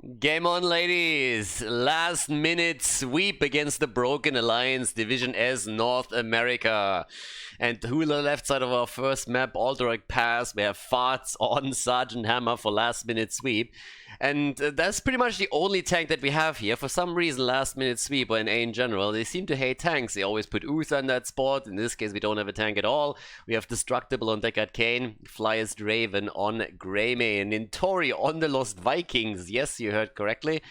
Game on, ladies! Last minute sweep against the Broken Alliance Division S North America. And who on the left side of our first map, Alderac Pass, we have Farts on Sergeant Hammer for last minute sweep. And that's pretty much the only tank that we have here. For some reason, last minute sweep, or in A in general, they seem to hate tanks. They always put Uther in that spot. In this case, we don't have a tank at all. We have Destructible on Deckard Cain, Flyest Raven on Greymane, Nintori on the Lost Vikings. Yes, you heard correctly.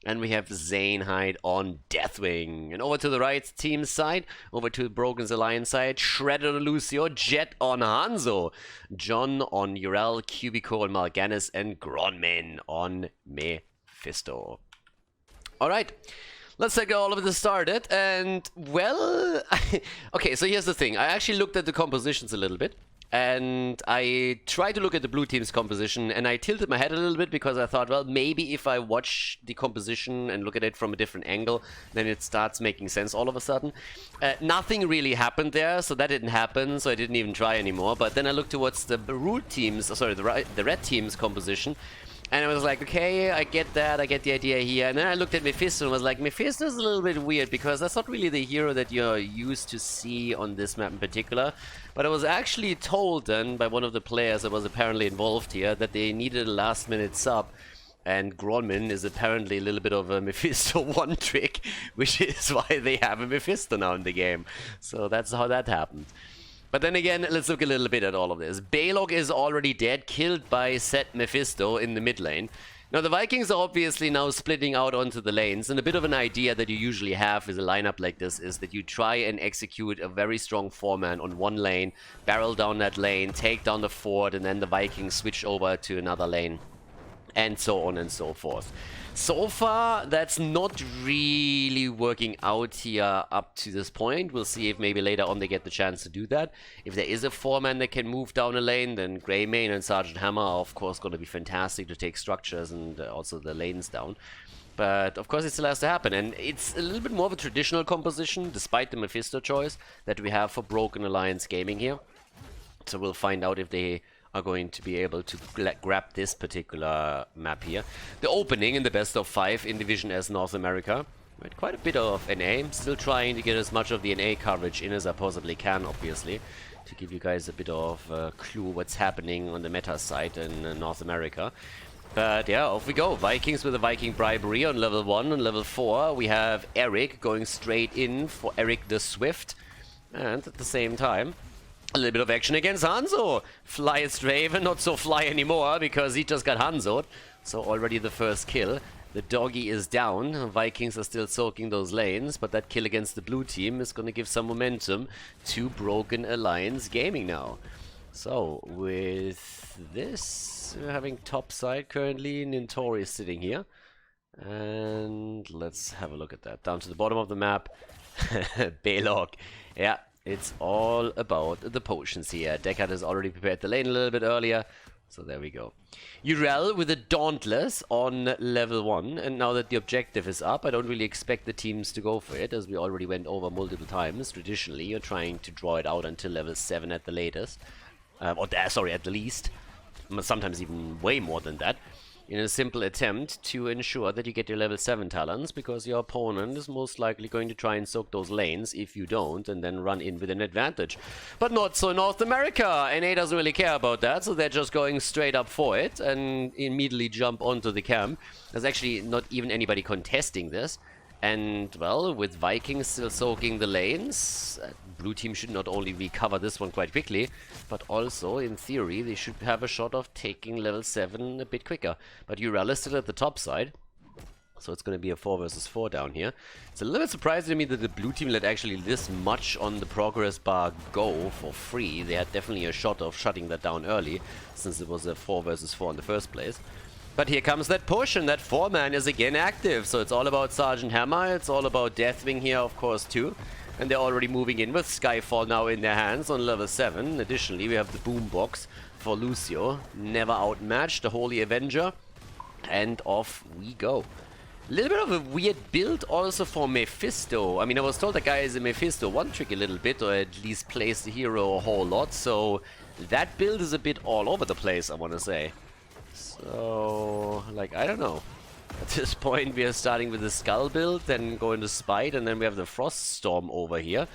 And we have Zanehyde on Deathwing. And over to the right team side, over to the Broken Alliance side, Shredder on Lucio, Jet on Hanzo, John on Urel, Cubico on Mal'Ganis, and Gronman on Mephisto. Alright, let's get all of this started. And, well, okay, so here's the thing. I actually looked at the compositions a little bit. And I tried to look at the blue team's composition, and I tilted my head a little bit because I thought, well, maybe if I watch the composition and look at it from a different angle, then it starts making sense all of a sudden. Nothing really happened there, so that didn't happen, so I didn't even try anymore. But then I looked towards the red team's composition, and I was like, okay, I get that, I get the idea here. And then I looked at Mephisto and was like, Mephisto's a little bit weird because that's not really the hero that you're used to see on this map in particular. But I was actually told then by one of the players that was apparently involved here that they needed a last minute sub. And Gronman is apparently a little bit of a Mephisto one trick, which is why they have a Mephisto now in the game. So that's how that happened. But then again, let's look a little bit at all of this. Balog is already dead, killed by Set Mephisto in the mid lane. Now the Vikings are obviously now splitting out onto the lanes, and a bit of an idea that you usually have with a lineup like this is that you try and execute a very strong 4-man on one lane, barrel down that lane, take down the fort, and then the Vikings switch over to another lane, and so on and so forth. So far, that's not really working out here up to this point. We'll see if maybe later on they get the chance to do that. If there is a 4-man that can move down a lane, then Greymane and Sergeant Hammer are of course going to be fantastic to take structures and also the lanes down. But of course it still has to happen, and it's a little bit more of a traditional composition, despite the Mephisto choice that we have for Broken Alliance Gaming here. So we'll find out if they are going to be able to grab this particular map here. The opening in the best of 5 in Division S North America. Right, quite a bit of NA. I'm still trying to get as much of the NA coverage in as I possibly can, obviously, to give you guys a bit of clue what's happening on the meta side in North America. But yeah, off we go. Vikings with a Viking Bribery on level 1. On level 4, we have Eric going straight in for Eric the Swift. And at the same time, a little bit of action against Hanzo. Flyest Raven, not so fly anymore because he just got Hanzo'd. So already the first kill. The doggy is down. Vikings are still soaking those lanes, but that kill against the blue team is going to give some momentum to Broken Alliance Gaming now. So with this, we're having top side currently. Nintori is sitting here. And let's have a look at that. Down to the bottom of the map. Balog. Yeah. It's all about the potions here. Deckard has already prepared the lane a little bit earlier, so there we go. Urel with a Dauntless on level 1, and now that the objective is up, I don't really expect the teams to go for it, as we already went over multiple times. Traditionally, you're trying to draw it out until level 7 at the latest. At the least. Sometimes even way more than that. In a simple attempt to ensure that you get your level 7 talents, because your opponent is most likely going to try and soak those lanes if you don't, and then run in with an advantage. But not so North America! NA doesn't really care about that, so they're just going straight up for it and immediately jump onto the camp. There's actually not even anybody contesting this. And, well, with Vikings still soaking the lanes, blue team should not only recover this one quite quickly, but also, in theory, they should have a shot of taking level 7 a bit quicker. But Urel is still at the top side, so it's going to be a 4 versus 4 down here. It's a little bit surprising to me that the blue team let actually this much on the progress bar go for free. They had definitely a shot of shutting that down early, since it was a 4 versus 4 in the first place. But here comes that push, and that 4-man is again active. So it's all about Sergeant Hammer, it's all about Deathwing here, of course, too. And they're already moving in with Skyfall now in their hands on level 7. Additionally, we have the Boombox for Lucio. Never outmatched, the Holy Avenger. And off we go. A little bit of a weird build also for Mephisto. I mean, I was told that guy is a Mephisto one-trick a little bit, or at least plays the hero a whole lot. So that build is a bit all over the place, I want to say. So, like, I don't know. At this point, we are starting with the Skull build, then go into Spite, and then we have the Frost Storm over here.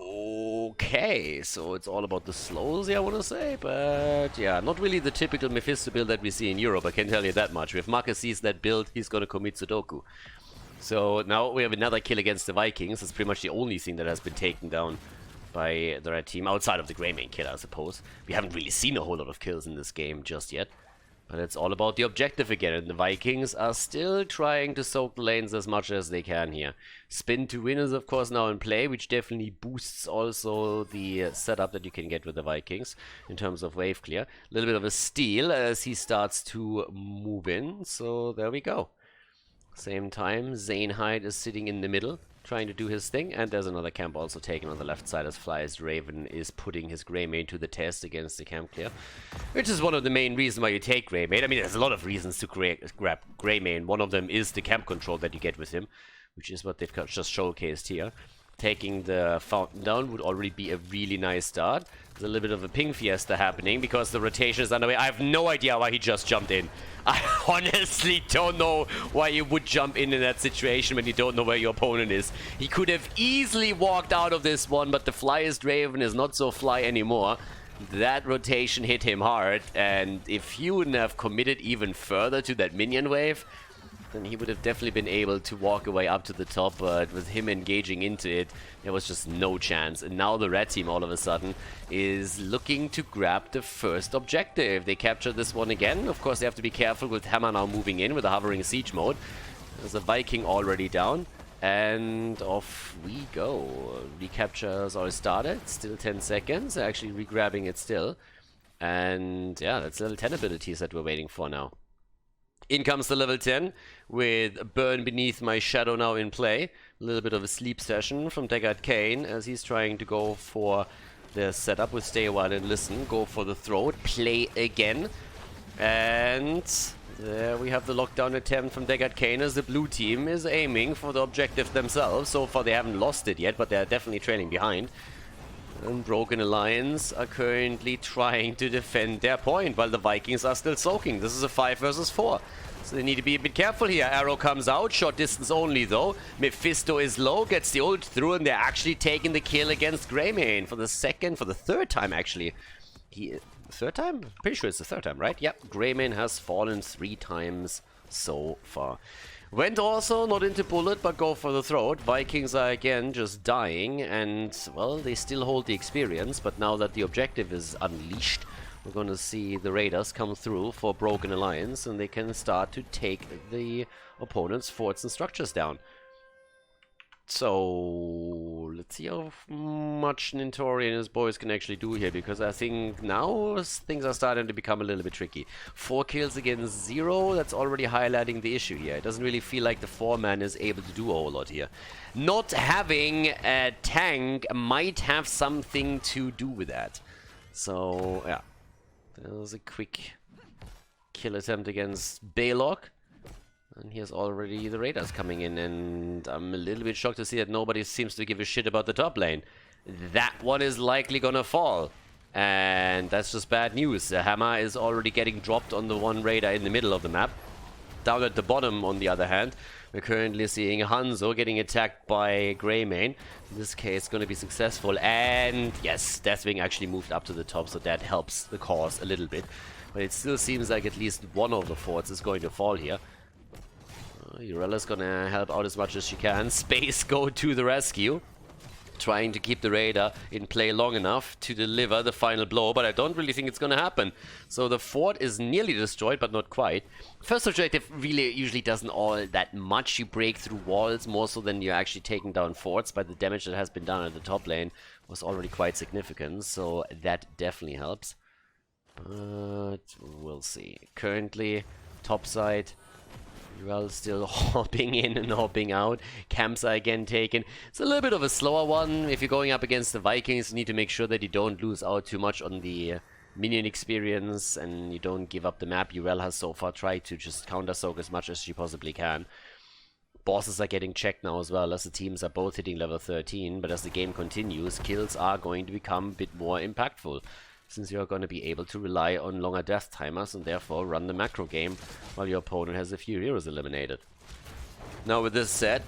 Okay, so it's all about the slows, I want to say, but yeah, not really the typical Mephisto build that we see in Europe, I can tell you that much. If Marcus sees that build, he's gonna commit Sudoku. So now we have another kill against the Vikings. That's pretty much the only thing that has been taken down by the red team, outside of the Greymane kill, I suppose. We haven't really seen a whole lot of kills in this game just yet. But it's all about the objective again, and the Vikings are still trying to soak the lanes as much as they can here. Spin to win is of course now in play, which definitely boosts also the setup that you can get with the Vikings in terms of wave clear. A little bit of a steal as he starts to move in, so there we go. Same time, Zanehyde is sitting in the middle, trying to do his thing, and there's another camp also taken on the left side as Fly's Raven is putting his Greymane to the test against the camp clear, which is one of the main reasons why you take Greymane. I mean, there's a lot of reasons to grab Greymane. One of them is the camp control that you get with him, which is what they've just showcased here. Taking the fountain down would already be a really nice start. There's a little bit of a ping fiesta happening because the rotation is underway. I have no idea why he just jumped in. I honestly don't know why you would jump in that situation when you don't know where your opponent is. He could have easily walked out of this one, but the Flyest Raven is not so fly anymore. That rotation hit him hard, and if he wouldn't have committed even further to that minion wave, then he would have definitely been able to walk away up to the top, but with him engaging into it, there was just no chance. And now the red team all of a sudden is looking to grab the first objective. They capture this one again. Of course, they have to be careful with Hammer now moving in with a hovering siege mode. There's a Viking already down, and off we go. Recaptures are started, still 10 seconds, actually re-grabbing it still. And yeah, that's level 10 abilities that we're waiting for now. In comes the level 10 with Burn Beneath My Shadow now in play. A little bit of a sleep session from Deckard Cain as he's trying to go for the setup with Stay a While and Listen. Go for the throat, play again. And there we have the lockdown attempt from Deckard Cain as the blue team is aiming for the objective themselves. So far they haven't lost it yet, but they're definitely trailing behind. And Broken Alliance are currently trying to defend their point while the Vikings are still soaking. This is a 5 versus 4. So they need to be a bit careful here. Arrow comes out, short distance only though. Mephisto is low, gets the ult through, and they're actually taking the kill against Greymane for the third time actually. Third time? Pretty sure it's the third time, right? Yep, Greymane has fallen 3 times so far. Went also not into bullet, but go for the throat. Vikings are again just dying, and well, they still hold the experience, but now that the objective is unleashed, we're going to see the Raiders come through for Broken Alliance, and they can start to take the opponent's forts and structures down. So let's see how much Nintori and his boys can actually do here, because I think now things are starting to become a little bit tricky. 4 kills against 0, that's already highlighting the issue here. It doesn't really feel like the 4-man is able to do a whole lot here. Not having a tank might have something to do with that. So yeah, there was a quick kill attempt against Baylock. And here's already the Raiders coming in, and I'm a little bit shocked to see that nobody seems to give a shit about the top lane. That one is likely gonna fall, and that's just bad news. The Hammer is already getting dropped on the one Raider in the middle of the map. Down at the bottom, on the other hand, we're currently seeing Hanzo getting attacked by Greymane. In this case, going to be successful, and yes, Deathwing actually moved up to the top, so that helps the cause a little bit. But it still seems like at least one of the forts is going to fall here. Urella's gonna help out as much as she can. Space go to the rescue, trying to keep the Raider in play long enough to deliver the final blow, but I don't really think it's gonna happen. So the fort is nearly destroyed, but not quite. First objective really usually doesn't all that much. You break through walls more so than you're actually taking down forts, but the damage that has been done at the top lane was already quite significant, so that definitely helps. But we'll see. Currently, top side, Well, still hopping in and hopping out. Camps are again taken. It's a little bit of a slower one. If you're going up against the Vikings, you need to make sure that you don't lose out too much on the minion experience and you don't give up the map. Urel has so far tried to just counter soak as much as she possibly can. Bosses are getting checked now as well, as the teams are both hitting level 13, but as the game continues, kills are going to become a bit more impactful. since you're going to be able to rely on longer death timers and therefore run the macro game while your opponent has a few heroes eliminated. Now with this said,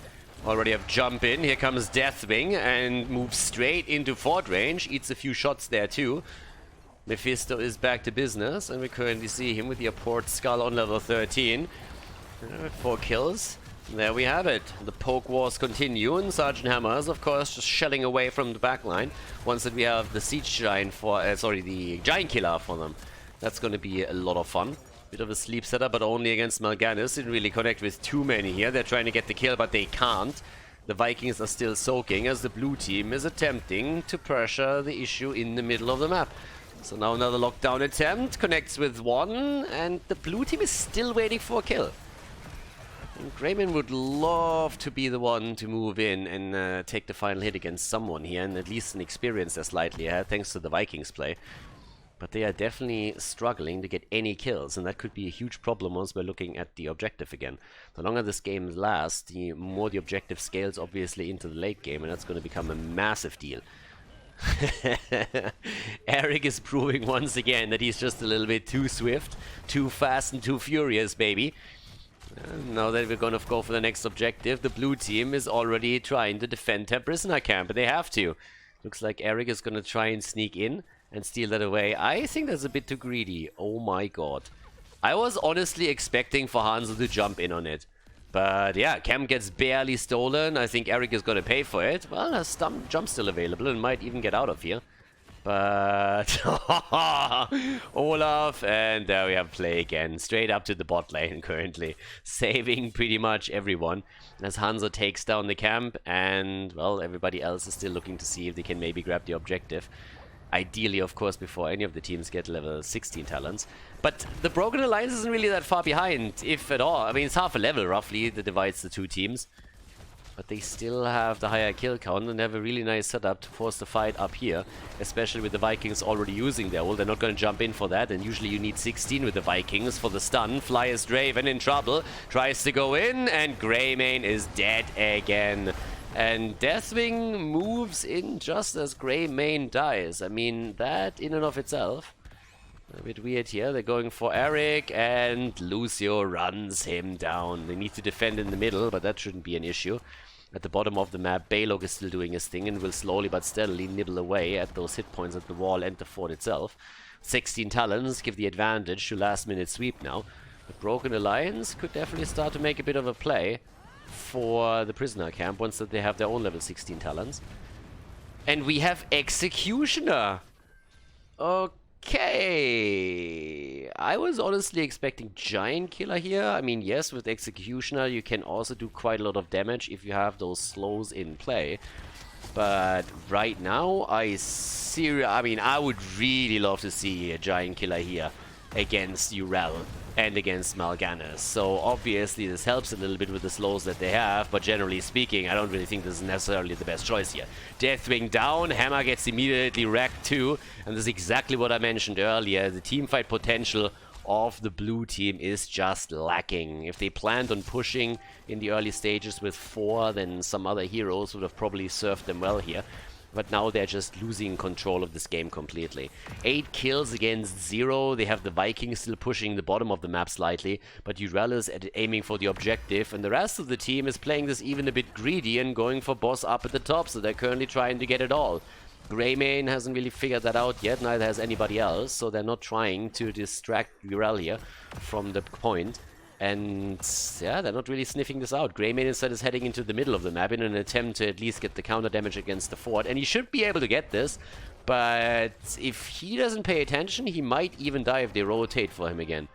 already have jump in, here comes Deathwing and moves straight into fort range, eats a few shots there too. Mephisto is back to business, and we currently see him with the Apport Skull on level 13. 4 kills. There we have it. The poke wars continue, and Sergeant Hammer is of course just shelling away from the backline. Once that we have the Siege Giant for, the Giant Killer for them. That's going to be a lot of fun. Bit of a sleep setup, but only against Mal'Ganis. Didn't really connect with too many here. They're trying to get the kill, but they can't. The Vikings are still soaking as the blue team is attempting to pressure the issue in the middle of the map. So now another lockdown attempt, connects with one, and the blue team is still waiting for a kill. And Greyman would love to be the one to move in and take the final hit against someone here, and at least an experience they're slightly ahead, thanks to the Vikings play. But they are definitely struggling to get any kills, and that could be a huge problem once we're looking at the objective again. The longer this game lasts, the more the objective scales obviously into the late game, and that's going to become a massive deal. Eric is proving once again that he's just a little bit too swift, too fast and too furious, baby. Now that we're gonna go for the next objective, the blue team is already trying to defend their prisoner camp, and they have to. Looks like Eric is gonna try and sneak in and steal that away. I think that's a bit too greedy. Oh my god. I was honestly expecting for Hanzo to jump in on it. But yeah, camp gets barely stolen. I think Eric is going to pay for it. Well, there's jump still available and might even get out of here. But Olaf, and there we have play again. Straight up to the bot lane currently. Saving pretty much everyone as Hanzo takes down the camp. And, well, everybody else is still looking to see if they can maybe grab the objective. Ideally, of course, before any of the teams get level 16 talents. But the Broken Alliance isn't really that far behind, if at all. I mean, it's half a level, roughly, that divides the two teams. But they still have the higher kill count and have a really nice setup to force the fight up here. Especially with the Vikings already using their ult. They're not going to jump in for that, and usually you need 16 with the Vikings for the stun. Fly is Draven in trouble, tries to go in, and Greymane is dead again. And Deathwing moves in just as Greymane dies. I mean, that in and of itself, a bit weird here. They're going for Eric, and Lucio runs him down. They need to defend in the middle, but that shouldn't be an issue. At the bottom of the map, Balog is still doing his thing and will slowly but steadily nibble away at those hit points at the wall and the fort itself. 16 talents give the advantage to last minute sweep now. The Broken Alliance could definitely start to make a bit of a play for the prisoner camp once that they have their own level 16 talents. And we have Executioner. Okay. I was honestly expecting Giant Killer here. I mean, yes, with Executioner you can also do quite a lot of damage if you have those slows in play. But right now, I would really love to see a Giant Killer here against Urel and against Mal'Ganis. So obviously this helps a little bit with the slows that they have, but generally speaking, I don't really think this is necessarily the best choice here. Deathwing down, Hammer gets immediately wrecked too, and this is exactly what I mentioned earlier. The teamfight potential of the blue team is just lacking. If they planned on pushing in the early stages with 4, then some other heroes would have probably served them well here. But now they're just losing control of this game completely. 8 kills against 0. They have the Vikings still pushing the bottom of the map slightly, but Urel is aiming for the objective, and the rest of the team is playing this even a bit greedy and going for boss up at the top, so they're currently trying to get it all. Greymane hasn't really figured that out yet, neither has anybody else, so they're not trying to distract Urel here from the point. And yeah, they're not really sniffing this out. Greymane instead is heading into the middle of the map in an attempt to at least get the counter damage against the fort. And he should be able to get this, but if he doesn't pay attention, he might even die if they rotate for him again.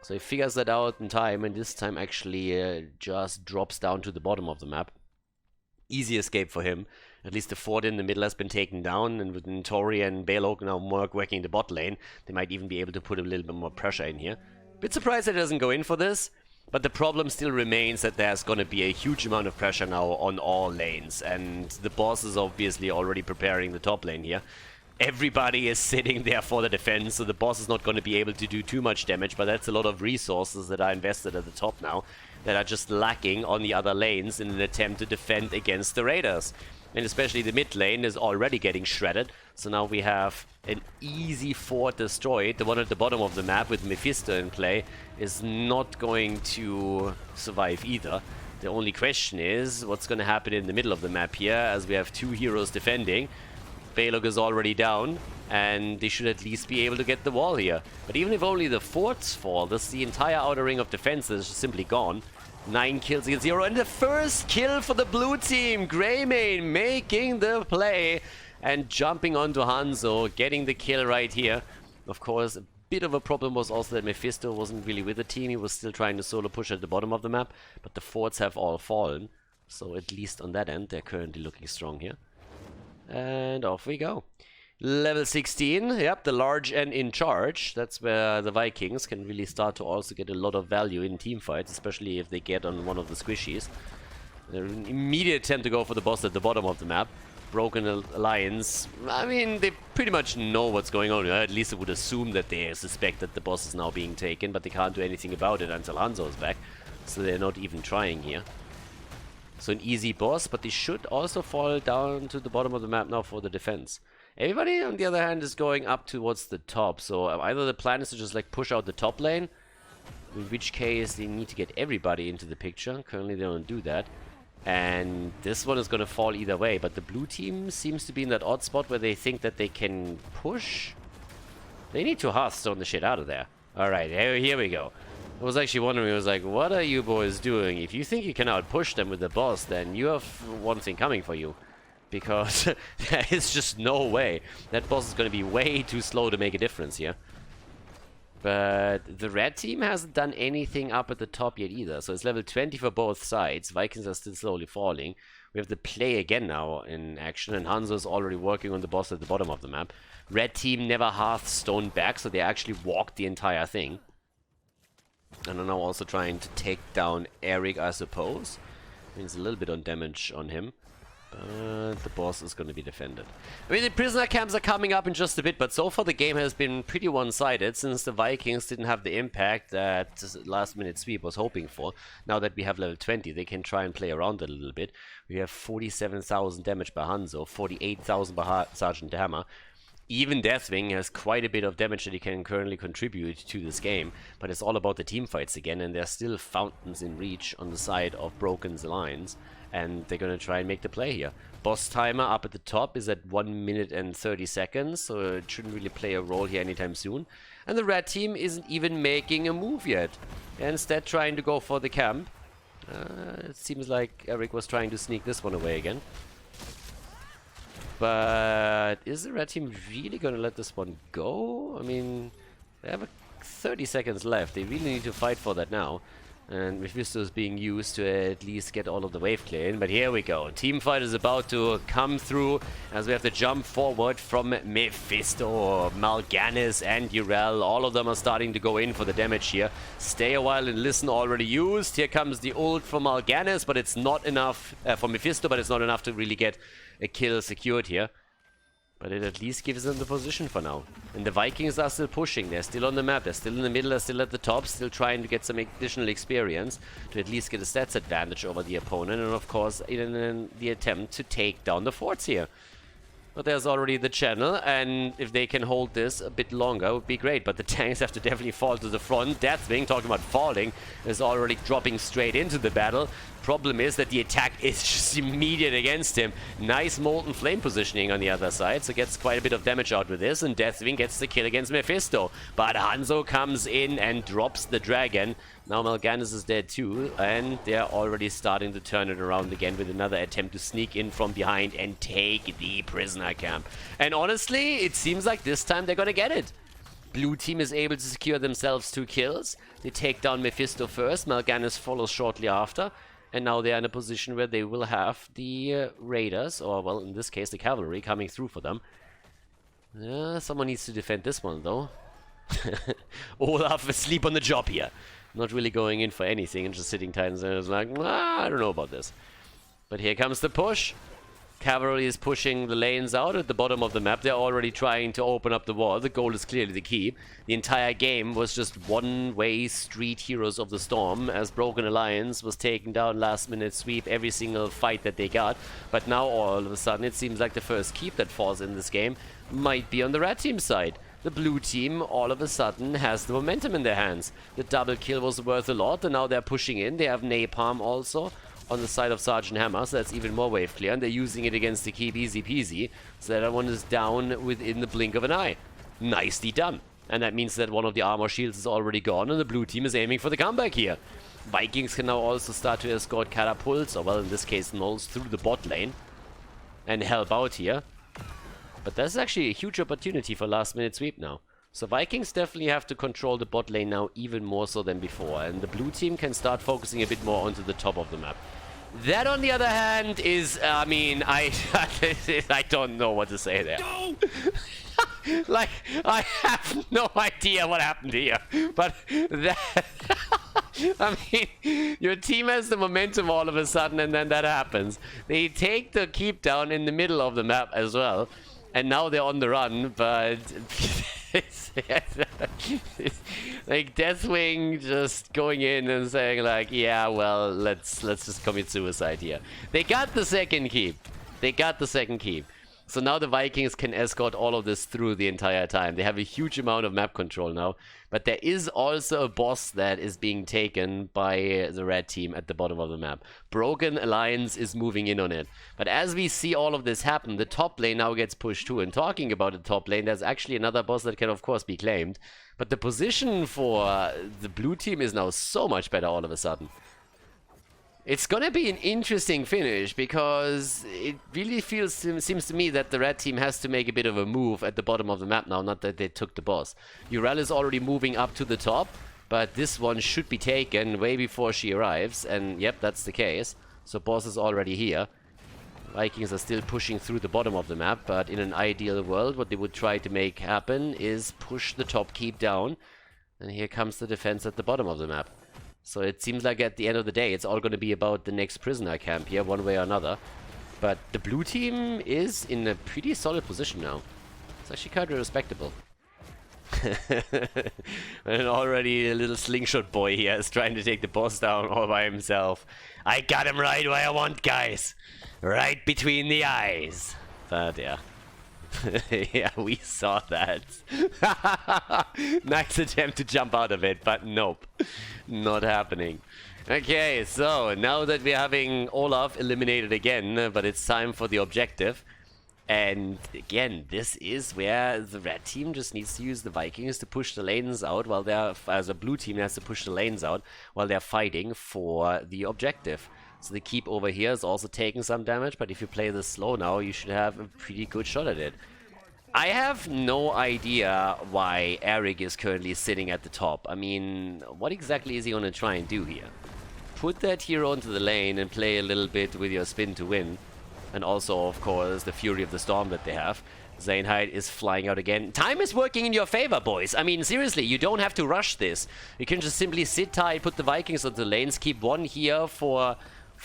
So he figures that out in time, and this time actually just drops down to the bottom of the map. Easy escape for him. At least the fort in the middle has been taken down, and with Tori and Balog now working the bot lane, they might even be able to put a little bit more pressure in here. Bit surprised that it doesn't go in for this, but the problem still remains that there's going to be a huge amount of pressure now on all lanes, and the boss is obviously already preparing the top lane here. Everybody is sitting there for the defense, so the boss is not going to be able to do too much damage, but that's a lot of resources that are invested at the top now that are just lacking on the other lanes in an attempt to defend against the raiders. And especially the mid lane is already getting shredded. So now we have an easy fort destroyed. The one at the bottom of the map with Mephisto in play is not going to survive either. The only question is what's going to happen in the middle of the map here, as we have two heroes defending. Balog is already down, and they should at least be able to get the wall here. But even if only the forts fall, the entire outer ring of defense is simply gone. 9 kills against 0, and the first kill for the blue team. Greymane making the play and jumping onto Hanzo, getting the kill right here. Of course, a bit of a problem was also that Mephisto wasn't really with the team. He was still trying to solo push at the bottom of the map, but the forts have all fallen. So at least on that end, they're currently looking strong here. And off we go. Level 16, yep, the large and in charge. That's where the Vikings can really start to also get a lot of value in team fights, especially if they get on one of the squishies. An immediate attempt to go for the boss at the bottom of the map. Broken Alliance, I mean, they pretty much know what's going on. At least I would assume that they suspect that the boss is now being taken, but they can't do anything about it until Hanzo is back. So they're not even trying here. So an easy boss, but they should also fall down to the bottom of the map now for the defense. Everybody, on the other hand, is going up towards the top. So either the plan is to just like push out the top lane, in which case they need to get everybody into the picture. Currently they don't do that. And this one is going to fall either way. But the blue team seems to be in that odd spot where they think that they can push. They need to Hearthstone the shit out of there. Alright, here we go. I was actually wondering, I was like, what are you boys doing? If you think you can outpush them with the boss, then you have one thing coming for you. Because there is just no way. That boss is going to be way too slow to make a difference here. But the red team hasn't done anything up at the top yet either. So it's level 20 for both sides. Vikings are still slowly falling. We have the play again now in action. And Hanzo is already working on the boss at the bottom of the map. Red team never Hearthstone back, so they actually walked the entire thing. And are now also trying to take down Eric, I suppose. Means a little bit on damage on him. But the boss is going to be defended. I mean, the prisoner camps are coming up in just a bit, but so far the game has been pretty one-sided since the Vikings didn't have the impact that last-minute sweep was hoping for. Now that we have level 20, they can try and play around it a little bit. We have 47,000 damage by Hanzo, 48,000 by Sergeant Hammer. Even Deathwing has quite a bit of damage that he can currently contribute to this game, but it's all about the team fights again, and there's still fountains in reach on the side of Broken's Alliance, and they're going to try and make the play here. Boss timer up at the top is at 1 minute and 30 seconds, so it shouldn't really play a role here anytime soon. And the red team isn't even making a move yet, they're instead trying to go for the camp. It seems like Eric was trying to sneak this one away again. But is the red team really going to let this one go? I mean, they have 30 seconds left. They really need to fight for that now. And Mephisto is being used to at least get all of the wave clear in. But here we go. Team fight is about to come through as we have to jump forward from Mephisto, Mal'Ganis and Yrel. All of them are starting to go in for the damage here. Stay a while and listen already used. Here comes the ult from Mal'Ganis, but it's not enough for Mephisto, but it's not enough to really get a kill secured here. But it at least gives them the position for now. And the Vikings are still pushing. They're still on the map. They're still in the middle. They're still at the top. Still trying to get some additional experience to at least get a stats advantage over the opponent. And of course, in the attempt to take down the forts here. But there's already the channel, and if they can hold this a bit longer, it would be great. But the tanks have to definitely fall to the front. Deathwing, talking about falling, is already dropping straight into the battle. Problem is that the attack is just immediate against him. Nice Molten Flame positioning on the other side, so gets quite a bit of damage out with this, and Deathwing gets the kill against Mephisto. But Hanzo comes in and drops the dragon. Now Mal'Ganis is dead too, and they're already starting to turn it around again with another attempt to sneak in from behind and take the prisoner camp. And honestly, it seems like this time they're gonna get it. Blue team is able to secure themselves 2 kills. They take down Mephisto first, Mal'Ganis follows shortly after, and now they're in a position where they will have the raiders, or well, in this case the cavalry, coming through for them. Someone needs to defend this one though. Olaf asleep on the job here. Not really going in for anything and just sitting tight and like, I don't know about this. But here comes the push. Cavalry is pushing the lanes out at the bottom of the map. They're already trying to open up the wall. The goal is clearly the keep. The entire game was just one-way street heroes of the storm as Broken Alliance was taking down last-minute sweep every single fight that they got. But now all of a sudden it seems like the first keep that falls in this game might be on the red team side. The blue team all of a sudden has the momentum in their hands. The double kill was worth a lot and now they're pushing in. They have Napalm also on the side of Sergeant Hammer, so that's even more wave clear, and they're using it against the keep easy peasy, so that one is down within the blink of an eye. Nicely done. And that means that one of the armor shields is already gone, and the blue team is aiming for the comeback here. Vikings can now also start to escort catapults, or well in this case nulls, through the bot lane, and help out here. But that's actually a huge opportunity for last minute sweep now. So Vikings definitely have to control the bot lane now even more so than before, and the blue team can start focusing a bit more onto the top of the map. That, on the other hand, is, I mean, I don't know what to say there. No! Like, I have no idea what happened here, but that... I mean, your team has the momentum all of a sudden, and then that happens. They take the keep down in the middle of the map as well, and now they're on the run, but... like Deathwing just going in and saying like, yeah, well, let's just commit suicide here. They got the second keep. They got the second keep. So now the Vikings can escort all of this through the entire time. They have a huge amount of map control now. But there is also a boss that is being taken by the red team at the bottom of the map. Broken Alliance is moving in on it. But as we see all of this happen, the top lane now gets pushed too. And talking about the top lane, there's actually another boss that can of course be claimed. But the position for the blue team is now so much better all of a sudden. It's gonna be an interesting finish because it really seems to me that the red team has to make a bit of a move at the bottom of the map now, not that they took the boss. Urel is already moving up to the top, but this one should be taken way before she arrives, and yep, that's the case. So boss is already here. Vikings are still pushing through the bottom of the map, but in an ideal world, what they would try to make happen is push the top keep down, and here comes the defense at the bottom of the map. So it seems like at the end of the day, it's all going to be about the next prisoner camp here, one way or another. But the blue team is in a pretty solid position now. It's actually kind of respectable. And already a little slingshot boy here is trying to take the boss down all by himself. I got him right where I want, guys. Right between the eyes. But yeah. Yeah, we saw that. Nice attempt to jump out of it, but nope. Not happening. Okay, so now that we're having Olaf eliminated again, but it's time for the objective. And again, this is where the red team just needs to use the Vikings to push the lanes out while they're, as a blue team has to push the lanes out while they're fighting for the objective. So the keep over here is also taking some damage, but if you play this slow now, you should have a pretty good shot at it. I have no idea why Eric is currently sitting at the top. I mean, what exactly is he going to try and do here? Put that hero into the lane and play a little bit with your spin to win. And also, of course, the Fury of the Storm that they have. Zaynhide is flying out again. Time is working in your favor, boys. I mean, seriously, you don't have to rush this. You can just simply sit tight, put the Vikings on the lanes, keep one here for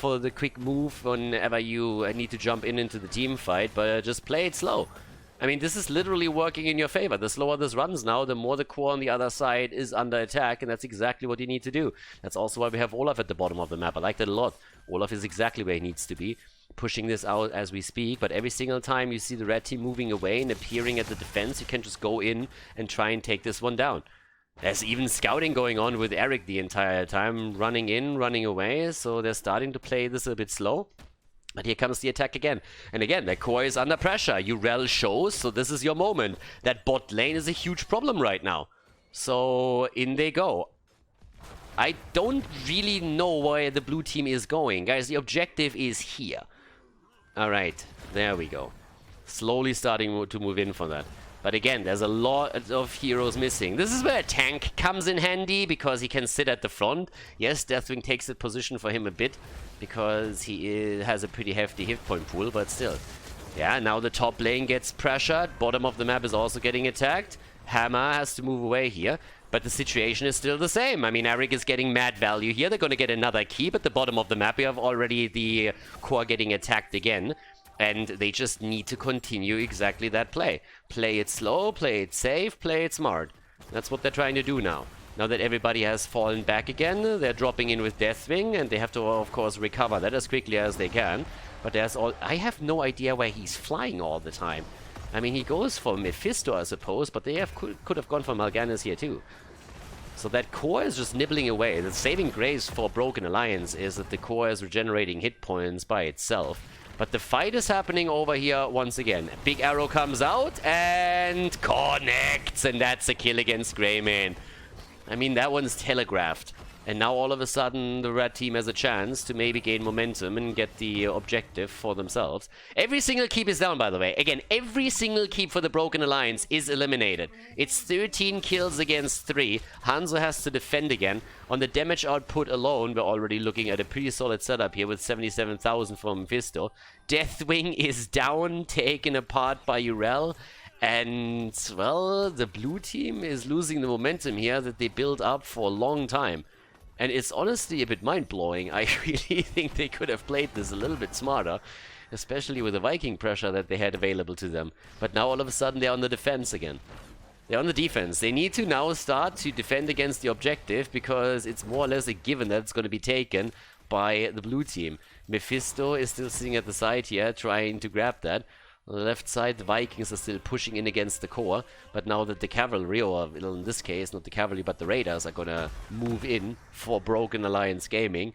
the quick move whenever you need to jump into the team fight, but just play it slow. I mean, this is literally working in your favor. The slower this runs now, the more the core on the other side is under attack, and that's exactly what you need to do. That's also why we have Olaf at the bottom of the map. I like that a lot. Olaf is exactly where he needs to be, pushing this out as we speak, but every single time you see the red team moving away and appearing at the defense, you can just go in and try and take this one down. There's even scouting going on with Eric the entire time, running in, running away, so they're starting to play this a bit slow. But here comes the attack again. And again, their core is under pressure. Urel shows, so this is your moment. That bot lane is a huge problem right now. So in they go. I don't really know where the blue team is going. Guys, the objective is here. Alright, there we go. Slowly starting to move in for that. But again, there's a lot of heroes missing. This is where a tank comes in handy, because he can sit at the front. Yes, Deathwing takes the position for him a bit, because he has a pretty hefty hit point pool, but still. Yeah, now the top lane gets pressured. Bottom of the map is also getting attacked. Hammer has to move away here. But the situation is still the same. I mean, Eric is getting mad value here. They're going to get another keep at the bottom of the map. We have already the core getting attacked again. And they just need to continue exactly that play. Play it slow, play it safe, play it smart. That's what they're trying to do now. Now that everybody has fallen back again, they're dropping in with Deathwing, and they have to, of course, recover that as quickly as they can. But there's all... I have no idea where he's flying all the time. I mean, he goes for Mephisto, I suppose, but they have could have gone for Mal'Ganis here too. So that core is just nibbling away. The saving grace for Broken Alliance is that the core is regenerating hit points by itself. But the fight is happening over here once again. Big arrow comes out and connects, and that's a kill against Greymane. I mean, that one's telegraphed. And now all of a sudden the red team has a chance to maybe gain momentum and get the objective for themselves. Every single keep is down, by the way. Again, every single keep for the Broken Alliance is eliminated. It's 13 kills against 3. Hanzo has to defend again. On the damage output alone, we're already looking at a pretty solid setup here with 77,000 from Mephisto. Deathwing is down, taken apart by Urel. And, well, the blue team is losing the momentum here that they built up for a long time. And it's honestly a bit mind-blowing. I really think they could have played this a little bit smarter, especially with the Viking pressure that they had available to them. But now all of a sudden they're on the defense again. They're on the defense. They need to now start to defend against the objective because it's more or less a given that it's going to be taken by the blue team. Mephisto is still sitting at the side here trying to grab that. On the left side, the Vikings are still pushing in against the core, but now that the cavalry, or in this case, not the cavalry, but the raiders are gonna move in for Broken Alliance Gaming,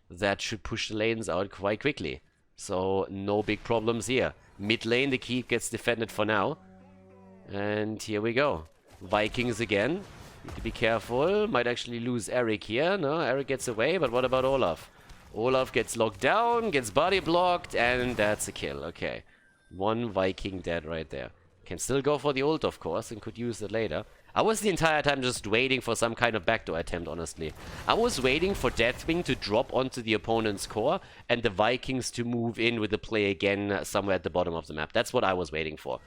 that should push the lanes out quite quickly. So, no big problems here. Mid lane, the keep gets defended for now. And here we go. Vikings again. Need to be careful. Might actually lose Eric here. No, Eric gets away, but what about Olaf? Olaf gets locked down, gets body blocked, and that's a kill. Okay. One Viking dead right there. Can still go for the ult, of course, and could use it later. I was the entire time just waiting for some kind of backdoor attempt, honestly. I was waiting for Deathwing to drop onto the opponent's core and the Vikings to move in with the play again somewhere at the bottom of the map. That's what I was waiting for.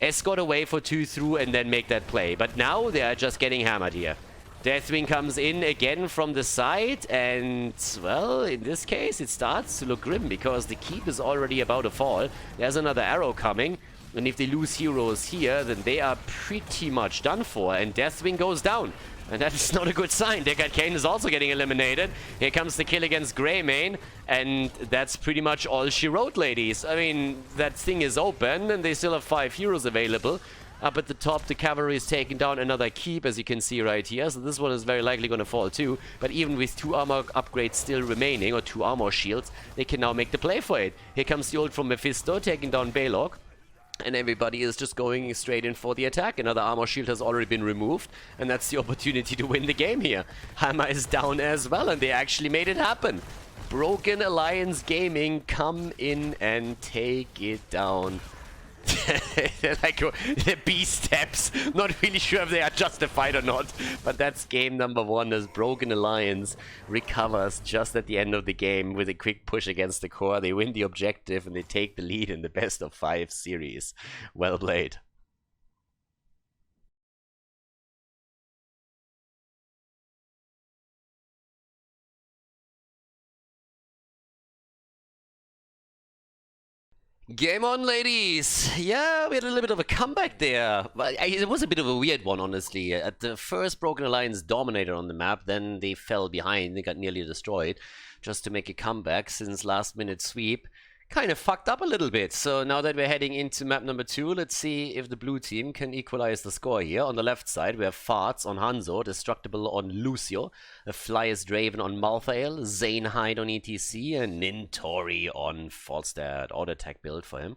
Escort away for 2 through and then make that play. But now they are just getting hammered here. Deathwing comes in again from the side, and, well, in this case, it starts to look grim because the keep is already about to fall. There's another arrow coming, and if they lose heroes here, then they are pretty much done for, and Deathwing goes down. And that is not a good sign. Deckard Cain is also getting eliminated. Here comes the kill against Greymane, and that's pretty much all she wrote, ladies. I mean, that thing is open, and they still have 5 heroes available. Up at the top, the cavalry is taking down another keep, as you can see right here. So this one is very likely going to fall too. But even with 2 armor upgrades still remaining, or 2 armor shields, they can now make the play for it. Here comes the ult from Mephisto, taking down Balog. And everybody is just going straight in for the attack. Another armor shield has already been removed. And that's the opportunity to win the game here. Hammer is down as well, and they actually made it happen. Broken Alliance Gaming come in and take it down. Like the B steps. Not really sure if they are justified or not, but that's game number 1 as Broken Alliance recovers just at the end of the game with a quick push against the core. They win the objective and they take the lead in the best of 5 series. Well played. Game on, ladies! Yeah, we had a little bit of a comeback there. It was a bit of a weird one, honestly. At the first, Broken Alliance dominated on the map, then they fell behind, they got nearly destroyed. Just to make a comeback since last minute sweep. Kind of fucked up a little bit. So now that we're heading into map number 2, let's see if the blue team can equalize the score here. On the left side, we have Farts on Hanzo, Destructible on Lucio, the Flyest Draven on Malthael, Zane Hyde on ETC, and Nintori on Falstad. Auto attack build for him.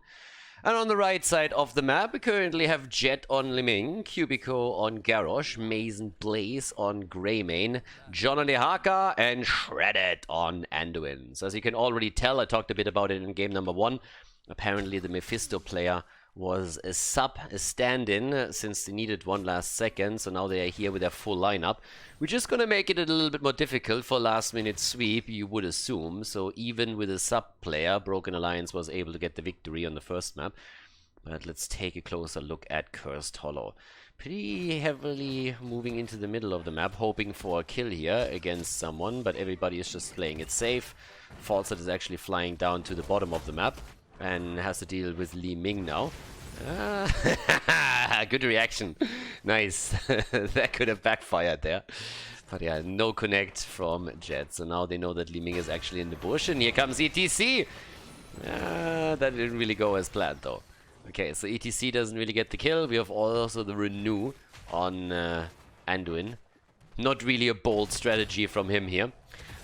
And on the right side of the map, we currently have Jet on Liming, Cubico on Garrosh, Mason Blaze on Greymane, John on Dehaka, and Shredded on Anduin. So as you can already tell, I talked a bit about it in game number 1. Apparently the Mephisto player was a sub, a stand-in, since they needed one last second, so now they are here with their full lineup, which is going to make it a little bit more difficult for last-minute sweep, you would assume. So even with a sub player, Broken Alliance was able to get the victory on the first map. But let's take a closer look at Cursed Hollow. pretty heavily moving into the middle of the map, hoping for a kill here against someone, but everybody is just playing it safe. Falset is actually flying down to the bottom of the map and has to deal with Li Ming now. Good reaction. Nice. That could have backfired there. But yeah, no connect from Jet. So now they know that Li Ming is actually in the bush, and here comes ETC. That didn't really go as planned though. Okay, so ETC doesn't really get the kill. We have also the Renew on Anduin. Not really a bold strategy from him here.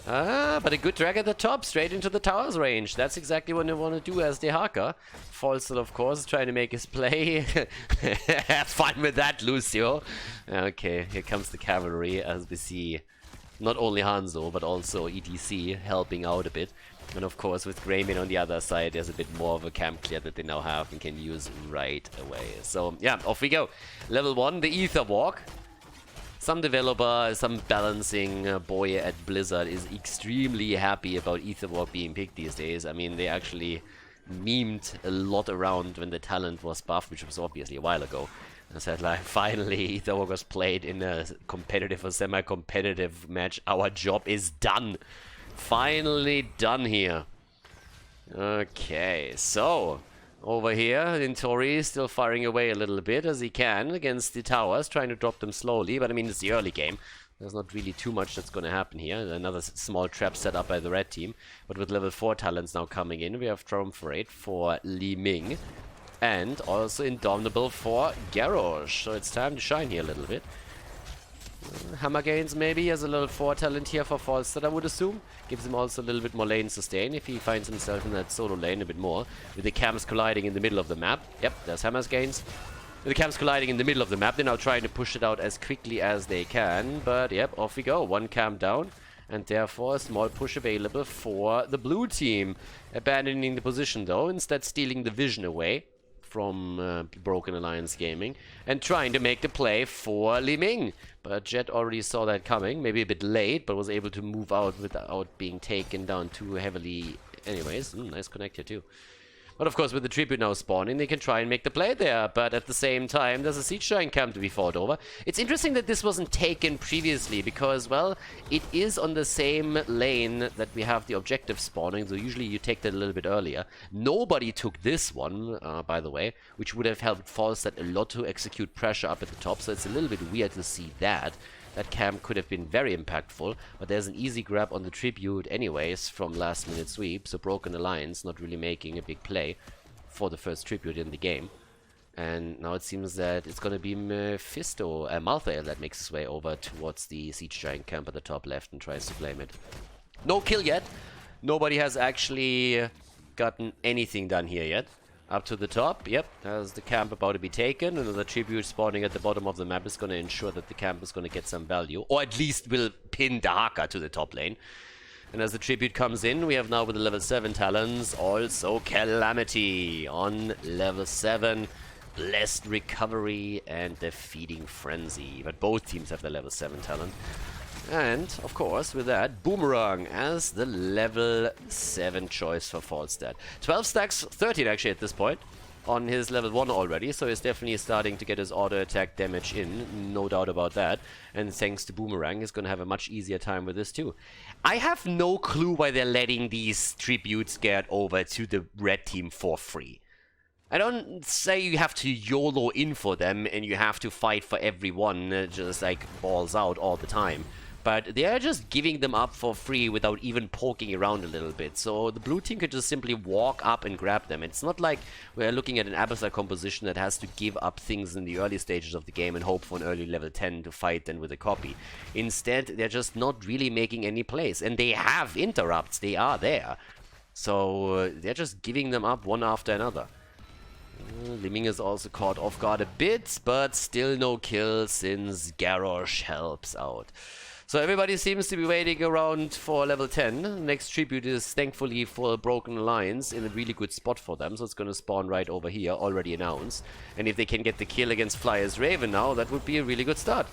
But a good drag at the top, straight into the tower's range. That's exactly what they want to do as the Haka. Falsel, of course, is trying to make his play. Have fun with that, Lucio. Okay, here comes the cavalry as we see not only Hanzo, but also ETC helping out a bit. And of course, with Greymin on the other side, there's a bit more of a camp clear that they now have and can use right away. So, yeah, off we go. Level 1, the Ether Walk. Some developer, some balancing boy at Blizzard is extremely happy about Ether Walk being picked these days. I mean, they actually memed a lot around when the talent was buffed, which was obviously a while ago. I said, like, finally, Ether Walk was played in a competitive or semi-competitive match. Our job is done. Finally done here. Okay, so over here, Intori is still firing away a little bit as he can against the towers, trying to drop them slowly. But I mean, it's the early game. There's not really too much that's going to happen here. Another small trap set up by the red team. But with level 4 talents now coming in, we have Triumvirate for Li Ming. And also Indomitable for Garrosh. So it's time to shine here a little bit. Hammer Gains maybe as a level 4 talent here for Falstad, I would assume. Gives him also a little bit more lane sustain if he finds himself in that solo lane a bit more. With the camps colliding in the middle of the map. Yep, there's Hammer's Gains. With the camps colliding in the middle of the map, they're now trying to push it out as quickly as they can. But yep, off we go. One camp down. And therefore a small push available for the blue team. Abandoning the position though, instead stealing the vision away from Broken Alliance Gaming and trying to make the play for Li Ming. But Jet already saw that coming, maybe a bit late, but was able to move out without being taken down too heavily. Anyways, nice connect here too. But of course, with the tribute now spawning, they can try and make the play there. But at the same time, there's a Siege Giant camp to be fought over. It's interesting that this wasn't taken previously because, well, it is on the same lane that we have the objective spawning. So usually you take that a little bit earlier. Nobody took this one, by the way, which would have helped Falstad a lot to execute pressure up at the top. So it's a little bit weird to see that. That camp could have been very impactful, but there's an easy grab on the tribute anyways from last minute sweep, so Broken Alliance not really making a big play for the first tribute in the game. And now it seems that it's going to be Malthael that makes his way over towards the Siege Giant camp at the top left and tries to claim it. No kill yet. Nobody has actually gotten anything done here yet. Up to the top, yep, there's the camp about to be taken. Another tribute spawning at the bottom of the map is going to ensure that the camp is going to get some value. Or at least will pin the Haka to the top lane. And as the tribute comes in, we have now with the level 7 talents also Calamity on level 7. Blessed Recovery and Defeating Frenzy. But both teams have the level 7 talent. And, of course, with that, Boomerang as the level 7 choice for Falstad. 12 stacks, 13 actually at this point, on his level 1 already, so he's definitely starting to get his auto attack damage in, no doubt about that. And thanks to Boomerang, he's going to have a much easier time with this too. I have no clue why they're letting these tributes get over to the red team for free. I don't say you have to YOLO in for them and you have to fight for everyone, just like balls out all the time. But they are just giving them up for free without even poking around a little bit. So the blue team could just simply walk up and grab them. It's not like we're looking at an Abyssal composition that has to give up things in the early stages of the game and hope for an early level 10 to fight then with a copy. Instead, they're just not really making any plays. And they have interrupts. They are there. So they're just giving them up one after another. Li Ming is also caught off guard a bit, but still no kill since Garrosh helps out. So everybody seems to be waiting around for level 10. Next tribute is thankfully for Broken Alliance in a really good spot for them. So it's going to spawn right over here, already announced. And if they can get the kill against Flyer's Raven now, that would be a really good start.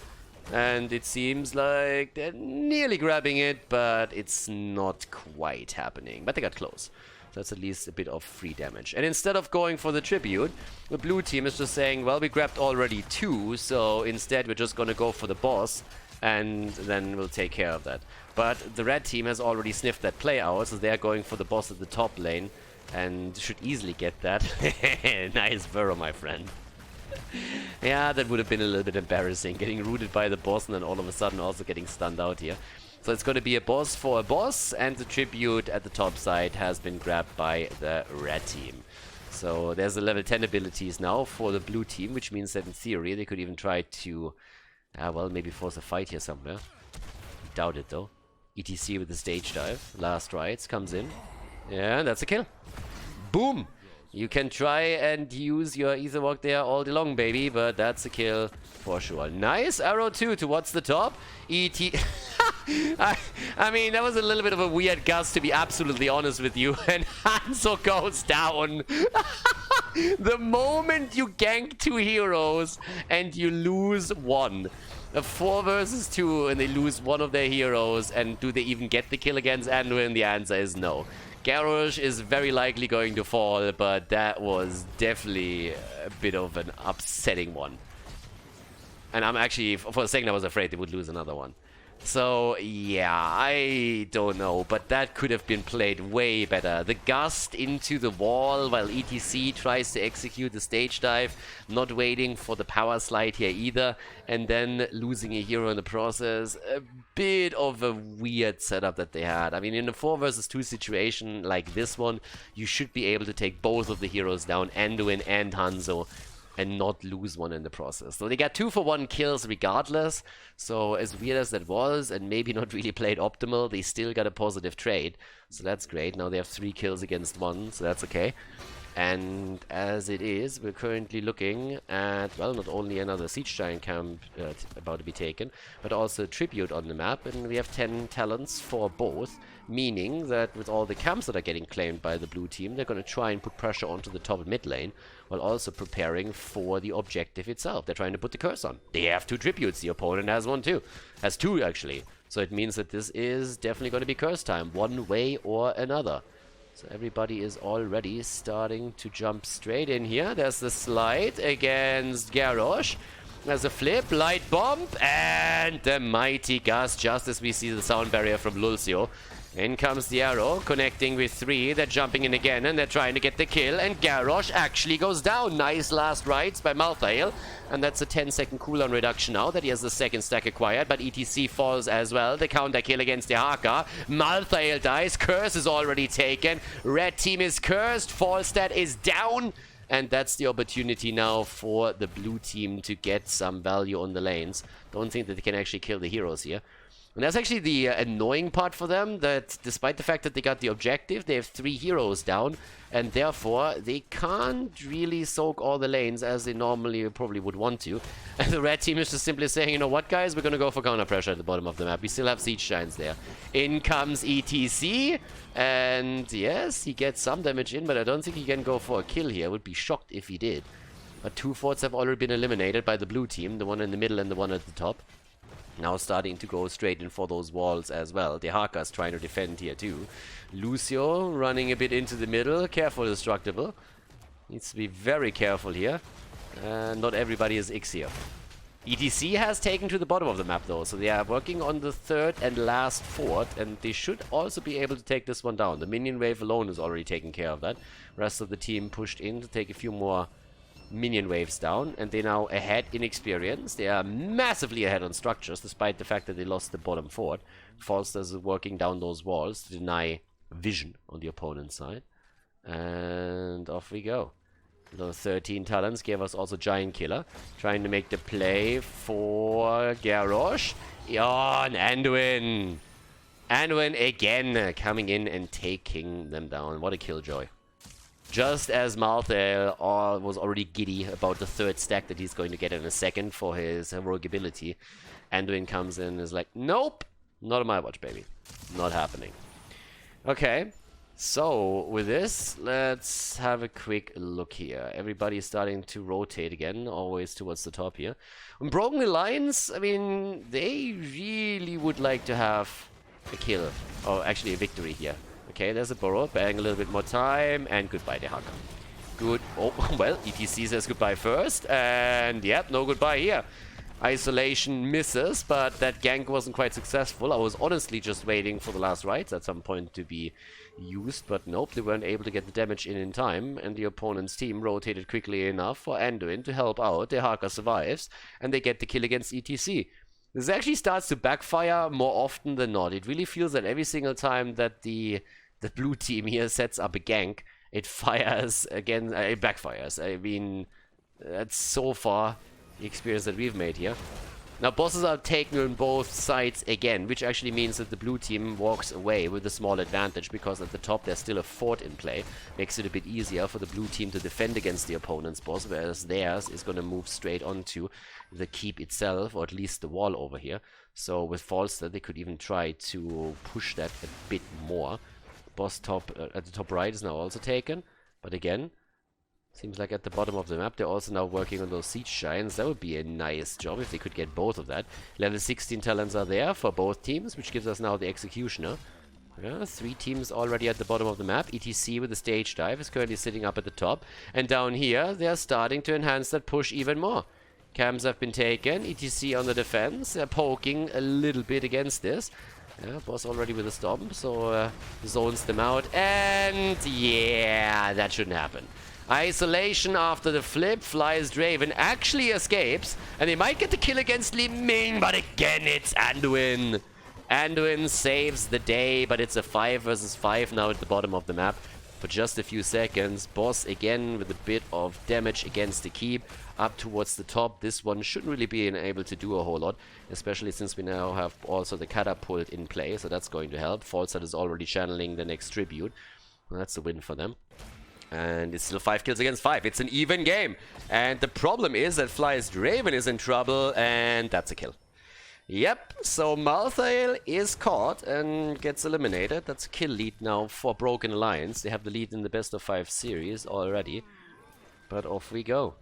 And it seems like they're nearly grabbing it, but it's not quite happening. But they got close. that's at least a bit of free damage. And instead of going for the tribute, the blue team is just saying, well, we grabbed already 2, so instead we're just gonna go for the boss, and then we'll take care of that. But the red team has already sniffed that play out, so they're going for the boss at the top lane, and should easily get that. Nice burrow, my friend. Yeah, that would have been a little bit embarrassing, getting rooted by the boss and then all of a sudden also getting stunned out here. So it's going to be a boss for a boss, and the tribute at the top side has been grabbed by the red team. So there's the level 10 abilities now for the blue team, which means that in theory they could even try to, well, maybe force a fight here somewhere. Doubt it though. ETC with the stage dive. Last rights comes in. Yeah, that's a kill. Boom! You can try and use your Ether Walk there all day long, baby, but that's a kill for sure. Nice arrow too towards the top. ET... I mean, that was a little bit of a weird gust, to be absolutely honest with you. And Hanzo goes down. The moment you gank 2 heroes and you lose 1. A 4 versus 2 and they lose 1 of their heroes, and do they even get the kill against Anduin? The answer is no. Garrosh is very likely going to fall, but that was definitely a bit of an upsetting one. And I'm actually, for a second I was afraid they would lose another one. So, yeah, I don't know, but that could have been played way better. The gust into the wall while ETC tries to execute the stage dive, not waiting for the power slide here either, and then losing a hero in the process. A bit of a weird setup that they had. I mean, in a 4 versus 2 situation like this one, you should be able to take both of the heroes down, Anduin and Hanzo, and not lose one in the process. So they got 2-for-1 kills regardless. So as weird as that was, and maybe not really played optimal, they still got a positive trade. So that's great. Now they have 3 kills against 1, so that's okay. And as it is, we're currently looking at, well, not only another Siege Giant camp about to be taken, but also a Tribute on the map. And we have 10 talents for both, meaning that with all the camps that are getting claimed by the blue team, they're going to try and put pressure onto the top and mid lane, while also preparing for the objective itself. They're trying to put the curse on. They have 2 tributes. The opponent has 1 too. Has 2 actually. So it means that this is definitely going to be curse time, one way or another. So everybody is already starting to jump straight in here. There's the slide against Garrosh. There's a flip, light bomb, and the mighty gust, just as we see the sound barrier from Lulcio. In comes the arrow, connecting with 3. They're jumping in again, and they're trying to get the kill. And Garrosh actually goes down. Nice last rights by Malthael. And that's a 10-second cooldown reduction now that he has the second stack acquired. But ETC falls as well. The counter kill against the Haka. Malthael dies. Curse is already taken. Red team is cursed. Fall stat is down. And that's the opportunity now for the blue team to get some value on the lanes. Don't think that they can actually kill the heroes here. And that's actually the annoying part for them, that despite the fact that they got the objective, they have 3 heroes down, and therefore they can't really soak all the lanes as they normally probably would want to. And the red team is just simply saying, you know what guys, we're going to go for counter pressure at the bottom of the map. We still have Siege Giants there. In comes ETC, and yes, he gets some damage in, but I don't think he can go for a kill here. I would be shocked if he did. But 2 forts have already been eliminated by the blue team, the one in the middle and the one at the top. Now starting to go straight in for those walls as well. The Haka's trying to defend here too. Lucio running a bit into the middle. Careful, Destructible. Needs to be very careful here. Not everybody is X here. ETC has taken to the bottom of the map though. So they are working on the 3rd and last fort. And they should also be able to take this one down. The minion wave alone is already taking care of that. Rest of the team pushed in to take a few more minion waves down, and they're now ahead in experience. They are massively ahead on structures, despite the fact that they lost the bottom fort. Falster is working down those walls to deny vision on the opponent's side. And off we go. Those 13 talents gave us also Giant Killer. Trying to make the play for Garrosh. On Anduin. Anduin again coming in and taking them down. What a killjoy. Just as Malthael was already giddy about the 3rd stack that he's going to get in a second for his heroic ability, Anduin comes in and is like, nope, not on my watch, baby. Not happening. Okay, so with this, let's have a quick look here. Everybody's starting to rotate again, always towards the top here. On Broken Alliance, I mean, they really would like to have a kill, or actually a victory here. Okay, there's a burrow. Bang a little bit more time. And goodbye, the Haka. Good. Oh, well, ETC says goodbye first. And yep, no goodbye here. Isolation misses, but that gank wasn't quite successful. I was honestly just waiting for the last rights at some point to be used, but nope, they weren't able to get the damage in time, and the opponent's team rotated quickly enough for Anduin to help out. The Haka survives, and they get the kill against ETC. This actually starts to backfire more often than not. It really feels that every single time that the blue team here sets up a gank, it fires again, it backfires. I mean, that's so far the experience that we've made here. Now, bosses are taken on both sides again, which actually means that the blue team walks away with a small advantage, because at the top there's still a fort in play. Makes it a bit easier for the blue team to defend against the opponent's boss, whereas theirs is going to move straight onto the keep itself, or at least the wall over here. So with Falster, they could even try to push that a bit more. Boss top at the top right is now also taken, but again, seems like at the bottom of the map they're also now working on those siege giants. That would be a nice job if they could get both of that. Level 16 talents are there for both teams, which gives us now the executioner. Yeah, 3 teams already at the bottom of the map. ETC with the stage dive is currently sitting up at the top, and down here they're starting to enhance that push even more. Cams have been taken, ETC on the defense. They're poking a little bit against this. Yeah, boss already with a stomp, so zones them out, and yeah, that shouldn't happen. Isolation after the flip. Flies Draven actually escapes, and they might get the kill against Li Ming, but again it's Anduin. Anduin saves the day, but it's a 5 versus 5 now at the bottom of the map for just a few seconds. Boss again with a bit of damage against the keep up towards the top. This one shouldn't really be able to do a whole lot, especially since we now have also the catapult in play, so that's going to help. Falstad is already channeling the next tribute. Well, that's a win for them. And it's still 5 kills against 5. It's an even game. And the problem is that Fly's Draven is in trouble, and that's a kill. Yep, so Malthael is caught and gets eliminated. That's a kill lead now for Broken Alliance. They have the lead in the best of 5 series already. But off we go.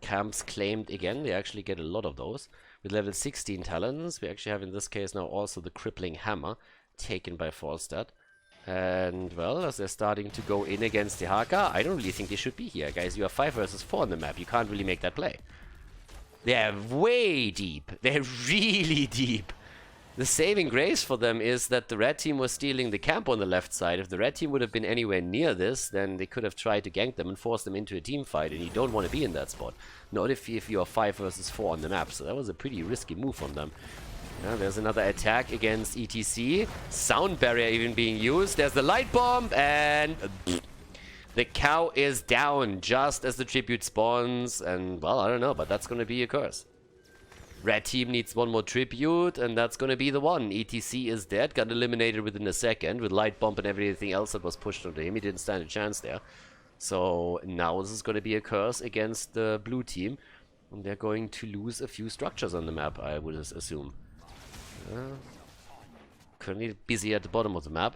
Camps claimed again. They actually get a lot of those. With level 16 talents, we actually have in this case now also the Crippling Hammer taken by Falstad. And, well, as they're starting to go in against the Haka, I don't really think they should be here, guys. You are 5 versus 4 on the map. You can't really make that play. They're way deep. They're really deep. The saving grace for them is that the red team was stealing the camp on the left side. If the red team would have been anywhere near this, then they could have tried to gank them and force them into a team fight, and you don't want to be in that spot. Not if you are 5 versus 4 on the map. So that was a pretty risky move from them. Yeah, there's another attack against ETC. Sound barrier even being used. There's the light bomb, and the cow is down just as the tribute spawns. And, well, I don't know, but that's going to be a curse. Red team needs one more tribute, and that's going to be the one. ETC is dead, got eliminated within a second with light bomb and everything else that was pushed onto him. He didn't stand a chance there. So now this is going to be a curse against the blue team. And they're going to lose a few structures on the map, I would assume. Currently busy at the bottom of the map.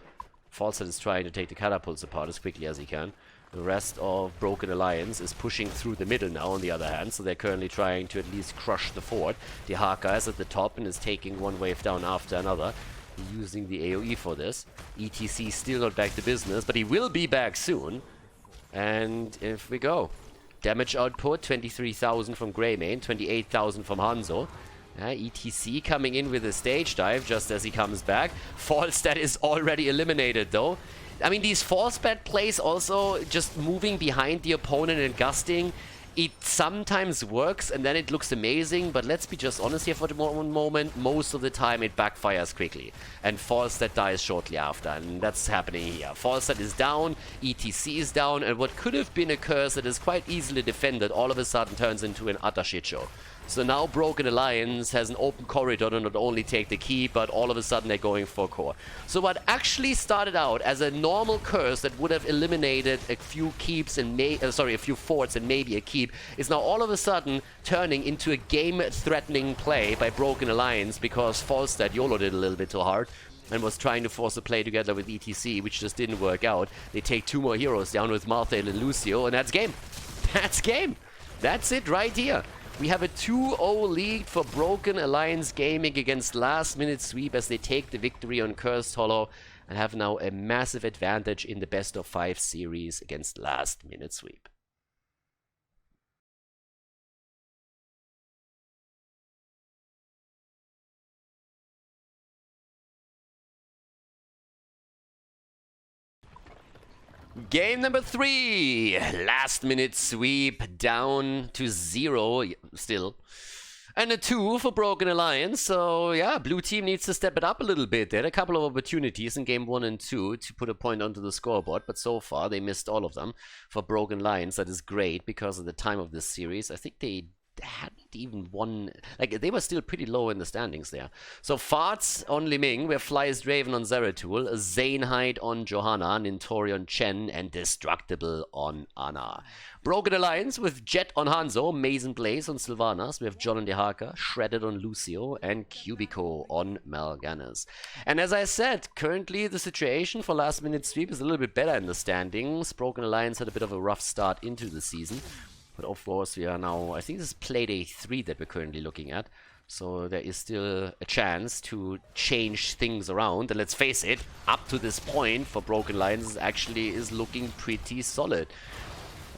Falstad is trying to take the catapults apart as quickly as he can. The rest of Broken Alliance is pushing through the middle now, on the other hand, so they're currently trying to at least crush the fort. The Haka is at the top and is taking one wave down after another, using the AoE for this. ETC still not back to business, but he will be back soon. And if we go. Damage output, 23,000 from Greymane, 28,000 from Hanzo. ETC coming in with a stage dive just as he comes back. Falstad is already eliminated though. I mean, these force bed plays also, just moving behind the opponent and gusting, it sometimes works and then it looks amazing, but let's be just honest here for the moment, most of the time it backfires quickly. And Falstad dies shortly after, and that's happening here. Falstad is down, ETC is down, and what could have been a curse that is quite easily defended all of a sudden turns into an utter shit show. So now Broken Alliance has an open corridor to not only take the key, but all of a sudden they're going for core. So what actually started out as a normal curse that would have eliminated a few keeps and a few forts and maybe a keep, is now all of a sudden turning into a game-threatening play by Broken Alliance, because Falstad YOLO'd it a little bit too hard and was trying to force a play together with ETC, which just didn't work out. They take 2 more heroes down with Malthael and Lucio, and that's game. That's game. That's it right here. We have a 2-0 lead for Broken Alliance Gaming against Last Minute Sweep as they take the victory on Cursed Hollow. and have now a massive advantage in the best of 5 series against last minute sweep. Game number 3, last minute sweep, down to 0 still, and a 2 for Broken Alliance. So yeah, blue team needs to step it up a little bit. They had a couple of opportunities in game 1 and 2 to put a point onto the scoreboard, but so far they missed all of them. For Broken Alliance, that is great because of the time of this series. I think they hadn't even won, like they were still pretty low in the standings there. So Farts on Liming, where Fly's Draven on Zeratul, Zanehyde on Johanna, Nintori on Chen, and Destructible on Anna. Broken Alliance with Jet on Hanzo, Mason Blaze on Sylvanas, we have John and Dehaka, Shredded on Lucio, and Cubico on Mal'Ganis. And as I said, currently the situation for last minute sweep is a little bit better in the standings. Broken Alliance had a bit of a rough start into the season. But of course, we are now, I think this is play day 3 that we're currently looking at. So there is still a chance to change things around. And let's face it, up to this point for Broken Alliance actually is looking pretty solid.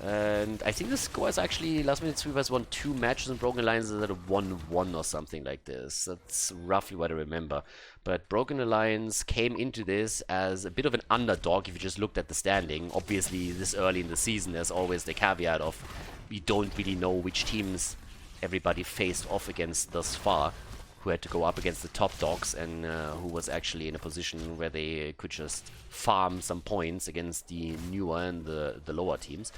And I think the score is actually, last minute sweep has won 2 matches and Broken Alliance is at a 1-1 or something like this. That's roughly what I remember. But Broken Alliance came into this as a bit of an underdog if you just looked at the standing. Obviously, this early in the season, there's always the caveat of we don't really know which teams everybody faced off against thus far, who had to go up against the top dogs and who was actually in a position where they could just farm some points against the newer and the lower teams.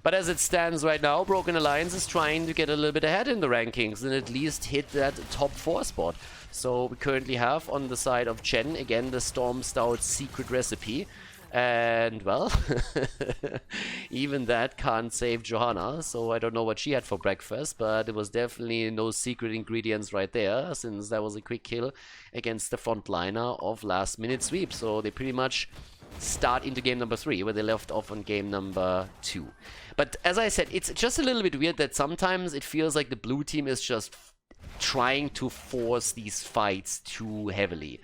But as it stands right now, Broken Alliance is trying to get a little bit ahead in the rankings and at least hit that top 4 spot. So we currently have on the side of Chen, again, the Storm Stout secret recipe. And, well, even that can't save Johanna, so I don't know what she had for breakfast, but it was definitely no secret ingredients right there, since that was a quick kill against the frontliner of last minute sweep. So they pretty much start into game number 3, where they left off on game number 2. But as I said, it's just a little bit weird that sometimes it feels like the blue team is just trying to force these fights too heavily,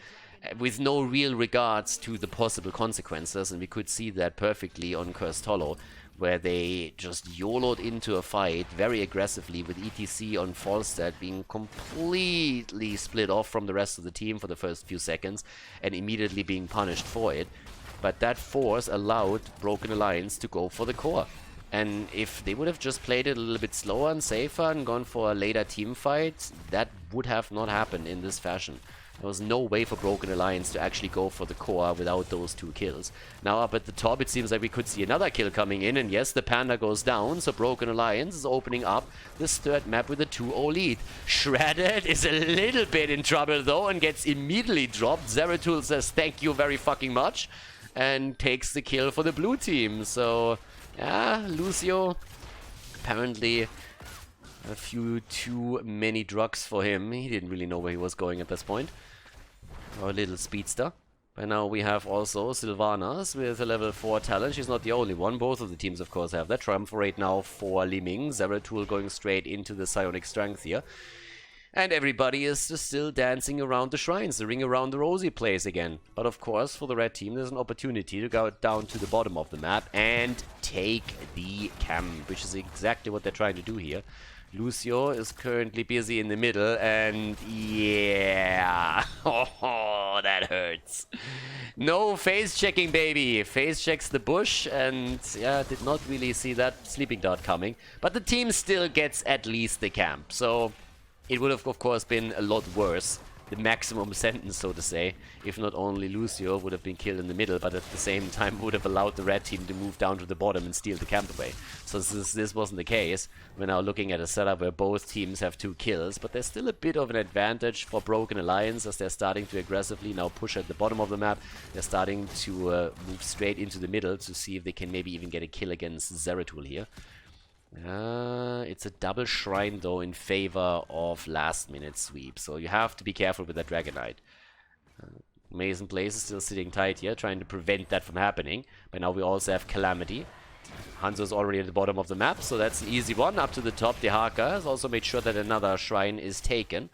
with no real regards to the possible consequences. And we could see that perfectly on Cursed Hollow, where they just YOLO'd into a fight very aggressively, with ETC on Falstad being completely split off from the rest of the team for the first few seconds and immediately being punished for it. But that force allowed Broken Alliance to go for the core. And if they would have just played it a little bit slower and safer and gone for a later team fight, that would have not happened in this fashion. There was no way for Broken Alliance to actually go for the core without those 2 kills. Now up at the top, it seems like we could see another kill coming in, and yes, the Panda goes down, so Broken Alliance is opening up this 3rd map with a 2-0 lead. Shredded is a little bit in trouble though, and gets immediately dropped. Zeratul says thank you very fucking much, and takes the kill for the blue team. So, yeah, Lucio, apparently a few too many drugs for him. He didn't really know where he was going at this point. Our little speedster. By now we have also Sylvanas with a level 4 talent. She's not the only one. Both of the teams, of course, have that. Triumvirate now for Liming. Zeratul going straight into the Psionic Strength here. And everybody is just still dancing around the shrines. The Ring Around the Rosy plays again. But of course, for the red team, there's an opportunity to go down to the bottom of the map and take the camp, which is exactly what they're trying to do here. Lucio is currently busy in the middle, and yeah, oh, that hurts. No face checking, baby. Face checks the bush, and yeah, did not really see that sleeping dart coming. But the team still gets at least the camp, so it would have, of course, been a lot worse. The maximum sentence, so to say, if not only Lucio would have been killed in the middle, but at the same time would have allowed the red team to move down to the bottom and steal the camp away. So this wasn't the case. We're now looking at a setup where both teams have 2 kills, but there's still a bit of an advantage for Broken Alliance as they're starting to aggressively now push at the bottom of the map. They're starting to move straight into the middle to see if they can maybe even get a kill against Zeratul here. It's a double shrine though in favor of last minute sweep, so you have to be careful with that Dragon Knight. Mason Blaze is still sitting tight here, trying to prevent that from happening. But now we also have Calamity. Hanzo's already at the bottom of the map, so that's an easy one. Up to the top, Dehaka has also made sure that another shrine is taken.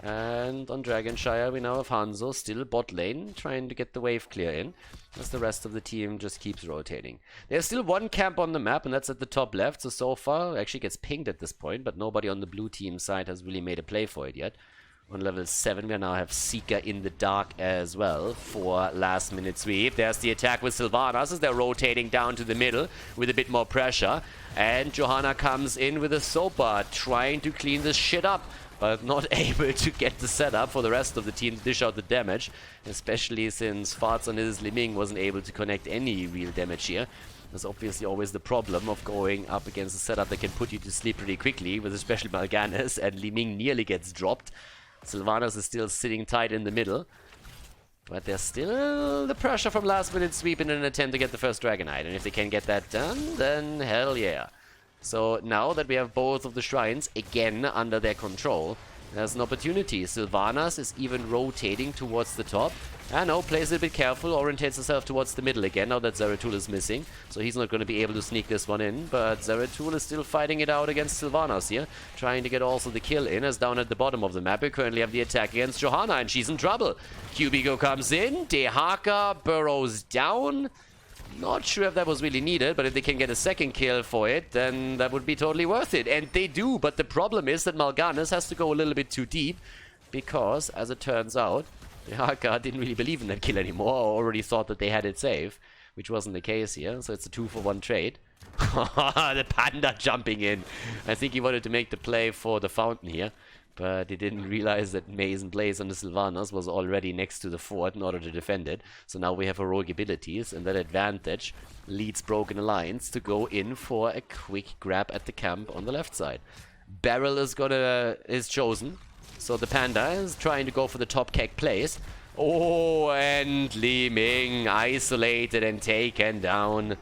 And on Dragonshire, we now have Hanzo still bot lane, trying to get the wave clear in, as the rest of the team just keeps rotating. There's still one camp on the map, and that's at the top left, so far, it actually gets pinged at this point, but nobody on the blue team side has really made a play for it yet. On level 7, we now have Seeker in the dark as well for last minute sweep. There's the attack with Sylvanas as they're rotating down to the middle with a bit more pressure. And Johanna comes in with a Sopa, trying to clean this shit up, but not able to get the setup for the rest of the team to dish out the damage, especially since Farts on his Liming wasn't able to connect any real damage here. There's obviously always the problem of going up against a setup that can put you to sleep pretty quickly, with especially Mal'Ganis, and Liming nearly gets dropped. Sylvanas is still sitting tight in the middle, but there's still the pressure from last minute sweep in an attempt to get the first Dragonite, and if they can get that done, then hell yeah. So now that we have both of the shrines again under their control, there's an opportunity. Sylvanas is even rotating towards the top. And now plays a bit careful, orientates himself towards the middle again, now that Zeratul is missing. So he's not going to be able to sneak this one in, but Zeratul is still fighting it out against Sylvanas here, trying to get also the kill in, as down at the bottom of the map we currently have the attack against Johanna, and she's in trouble. Cubico comes in, Dehaka burrows down. Not sure if that was really needed, but if they can get a second kill for it, then that would be totally worth it. And they do, but the problem is that Mal'Ganis has to go a little bit too deep, because, as it turns out, Dehaka didn't really believe in that kill anymore, or already thought that they had it safe, which wasn't the case here, so it's a 2-for-1 trade. The Panda jumping in. I think he wanted to make the play for the fountain here, but he didn't realize that Maze and Blaze on the Sylvanas was already next to the fort in order to defend it. So now we have heroic abilities, and that advantage leads Broken Alliance to go in for a quick grab at the camp on the left side. Beryl is chosen, so the Panda is trying to go for the top keg place. Oh, and Li Ming isolated and taken down.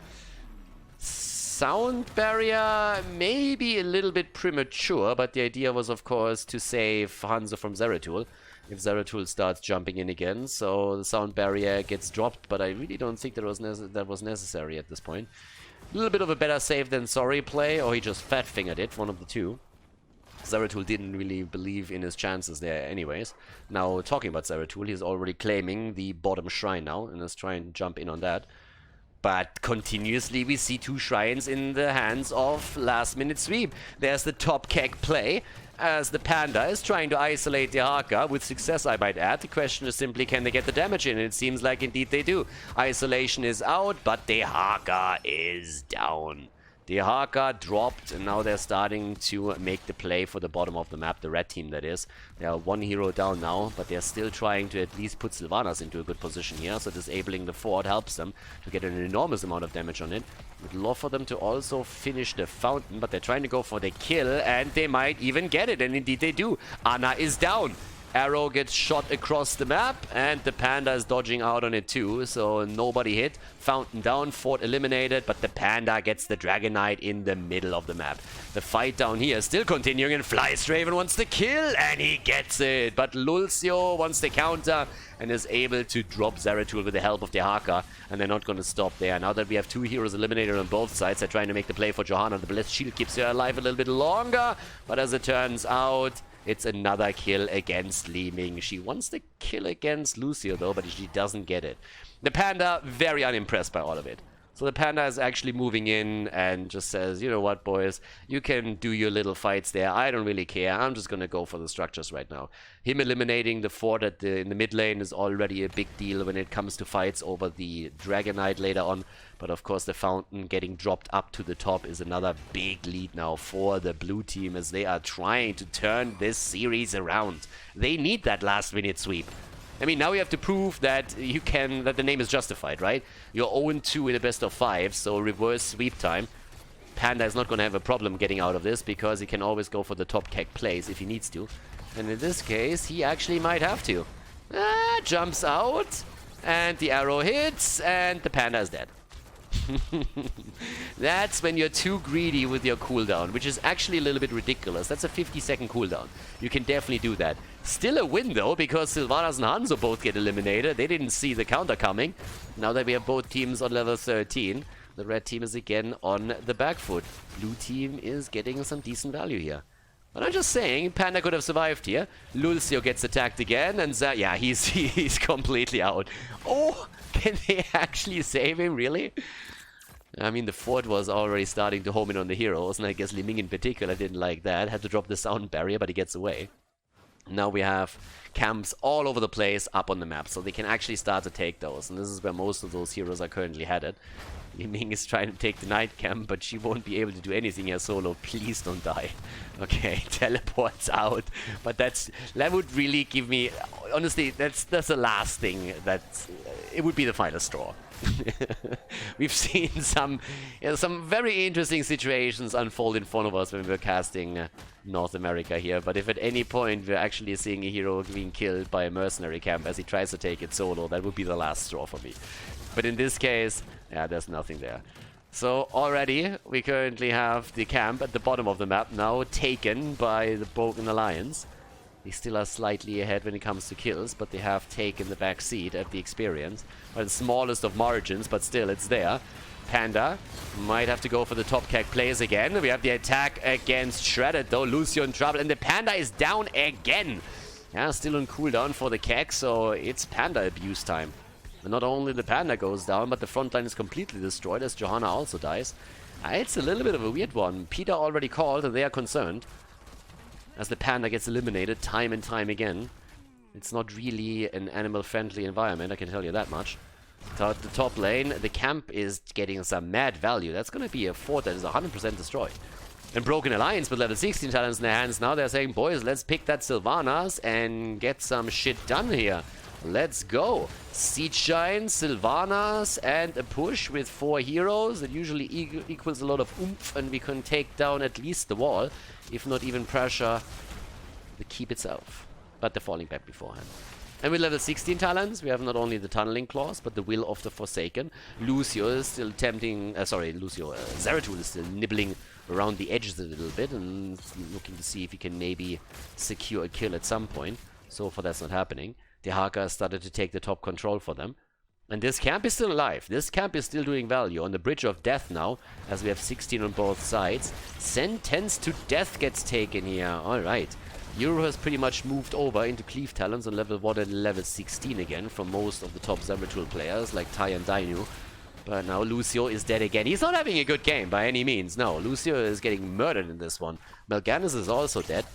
Sound barrier maybe a little bit premature, but the idea was, of course, to save Hanzo from Zeratul if Zeratul starts jumping in again. So the sound barrier gets dropped, but I really don't think that was necessary at this point. A little bit of a better save than sorry play, or he just fat-fingered it, one of the two. Zeratul didn't really believe in his chances there anyways. Now, talking about Zeratul, he's already claiming the bottom shrine now, and is trying to jump in on that. But continuously we see two shrines in the hands of last minute sweep. There's the top keg play, as the Panda is trying to isolate Dehaka, with success I might add. The question is simply, can they get the damage in? And it seems like indeed they do. Isolation is out, but Dehaka is down. Dehaka dropped, and now they're starting to make the play for the bottom of the map, the red team that is. They are one hero down now, but they're still trying to at least put Sylvanas into a good position here, so disabling the fort helps them to get an enormous amount of damage on it. Would love for them to also finish the fountain, but they're trying to go for the kill, and they might even get it, and indeed they do. Ana is down. Arrow gets shot across the map, and the Panda is dodging out on it too, so nobody hit. Fountain down, fort eliminated, but the Panda gets the Dragonite in the middle of the map. The fight down here is still continuing, and Flystraven wants the kill, and he gets it. But Lulcio wants the counter, and is able to drop Zeratul with the help of Dehaka, and they're not going to stop there. Now that we have two heroes eliminated on both sides, they're trying to make the play for Johanna. The Blessed Shield keeps her alive a little bit longer, but as it turns out, it's another kill against Li Ming. She wants the kill against Lucio though, but she doesn't get it. The Panda, very unimpressed by all of it. So the Panda is actually moving in and just says, you know what, boys, you can do your little fights there. I don't really care. I'm just going to go for the structures right now. Him eliminating the fort in the mid lane is already a big deal when it comes to fights over the Dragonite later on. But of course, the fountain getting dropped up to the top is another big lead now for the blue team, as they are trying to turn this series around. They need that last minute sweep. I mean, now you have to prove that that the name is justified, right? You're 0-2 in a best of 5, so reverse sweep time. Panda is not going to have a problem getting out of this, because he can always go for the top keg plays if he needs to. And in this case, he actually might have to. Jumps out, and the arrow hits, and the Panda is dead. That's when you're too greedy with your cooldown, which is actually a little bit ridiculous. That's a 50-second cooldown. You can definitely do that. Still a win though, because Sylvanas and Hanzo both get eliminated. They didn't see the counter coming. Now that we have both teams on level 13, the red team is again on the back foot. Blue team is getting some decent value here. But I'm just saying, Panda could have survived here. Lucio gets attacked again, and yeah, he's completely out. Oh, can they actually save him, really? I mean, the fort was already starting to home in on the heroes, and I guess Li Ming in particular didn't like that. Had to drop the sound barrier, but he gets away. Now we have camps all over the place up on the map, so they can actually start to take those. And this is where most of those heroes are currently headed. Li Ming is trying to take the night camp, but she won't be able to do anything here solo. Please don't die. Okay, teleports out. But that would really give me... Honestly, that's the last thing that... It would be the final straw. We've seen some very interesting situations unfold in front of us when we're casting North America here, but if at any point we're actually seeing a hero being killed by a mercenary camp as he tries to take it solo, that would be the last straw for me. But in this case, yeah, there's nothing there. So already we currently have the camp at the bottom of the map now taken by the Broken Alliance. They still are slightly ahead when it comes to kills, but they have taken the back seat at the experience. By the smallest of margins, but still, it's there. Panda might have to go for the top keg plays again. We have the attack against Shredded, though. Lucio in trouble, and the Panda is down again. Yeah, still on cooldown for the keg, so it's Panda abuse time. And not only the Panda goes down, but the front line is completely destroyed, as Johanna also dies. It's a little bit of a weird one. Peter already called, and they are concerned. As the Panda gets eliminated time and time again. It's not really an animal-friendly environment, I can tell you that much. So at the top lane, the camp is getting some mad value. That's going to be a fort that is 100% destroyed. And Broken Alliance with level 16 talents in their hands now, they're saying, boys, let's pick that Sylvanas and get some shit done here. Let's go. Siege Shine, Sylvanas, and a push with 4 heroes. It usually equals a lot of oomph, and we can take down at least the wall, if not even pressure the keep itself. But they're falling back beforehand. And with level 16 talents, we have not only the Tunneling Claws, but the Will of the Forsaken. Lucio is still tempting... Zeratul is still nibbling around the edges a little bit and looking to see if he can maybe secure a kill at some point. So far, that's not happening. The Haka started to take the top control for them. And this camp is still alive. This camp is still doing value. On the Bridge of Death now, as we have 16 on both sides. Sentence to Death gets taken here. Alright. Euro has pretty much moved over into Cleave Talons on level 1 and level 16 again from most of the top Zeratul players like Tai and Dainu. But now Lucio is dead again. He's not having a good game by any means. No, Lucio is getting murdered in this one. Mal'Ganis is also dead.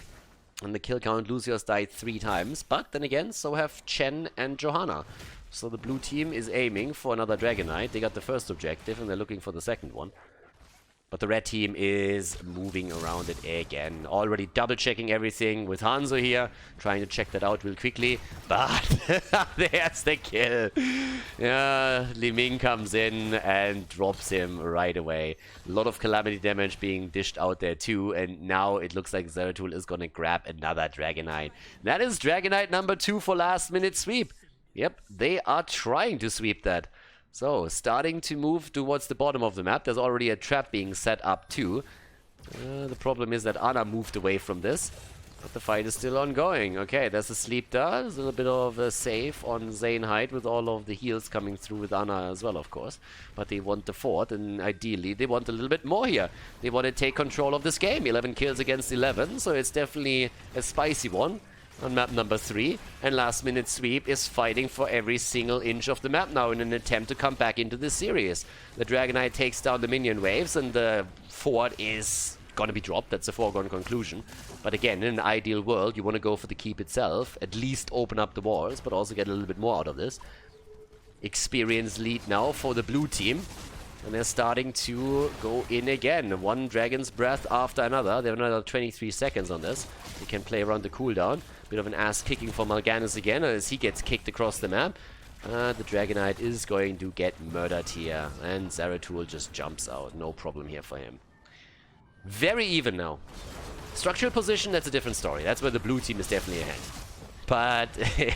On the kill count, Lucio has died 3 times. But then again, so have Chen and Johanna. So the blue team is aiming for another Dragonite. They got the first objective and they're looking for the second one. But the red team is moving around it again. Already double checking everything with Hanzo here. Trying to check that out real quickly. But there's the kill. Yeah, Li Ming comes in and drops him right away. A lot of calamity damage being dished out there too. And now it looks like Zeratul is going to grab another Dragonite. That is Dragonite number 2 for last minute sweep. Yep, they are trying to sweep that. So, starting to move towards the bottom of the map. There's already a trap being set up too. The problem is that Ana moved away from this. But the fight is still ongoing. Okay, there's a sleep there. There's a little bit of a save on Zane Hyde with all of the heals coming through with Ana as well, of course. But they want the fort, and ideally they want a little bit more here. They want to take control of this game. 11 kills against 11, so it's definitely a spicy one. On map number 3, and Last Minute Sweep is fighting for every single inch of the map now in an attempt to come back into this series. The Dragonite takes down the minion waves and the fort is gonna be dropped. That's a foregone conclusion. But again, in an ideal world, you want to go for the keep itself, at least open up the walls, but also get a little bit more out of this. Experience lead now for the blue team. And they're starting to go in again. One Dragon's Breath after another. They have another 23 seconds on this. They can play around the cooldown. Bit of an ass kicking for Mal'Ganis again as he gets kicked across the map. The Dragonite is going to get murdered here. And Zeratul just jumps out. No problem here for him. Very even now. Structural position, that's a different story. That's where the blue team is definitely ahead. But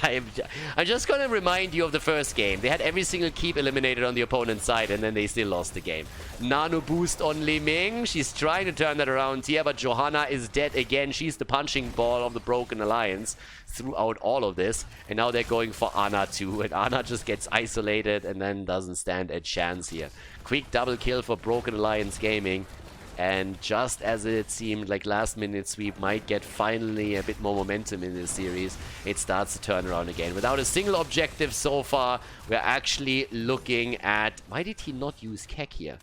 I'm just going to remind you of the first game. They had every single keep eliminated on the opponent's side, and then they still lost the game. Nano boost on Li Ming. She's trying to turn that around here, but Johanna is dead again. She's the punching ball of the Broken Alliance throughout all of this. And now they're going for Ana too. And Ana just gets isolated and then doesn't stand a chance here. Quick double kill for Broken Alliance Gaming. And just as it seemed like last minute sweep might get finally a bit more momentum in this series, it starts to turn around again. Without a single objective so far, we're actually looking at... Why did he not use Keck here?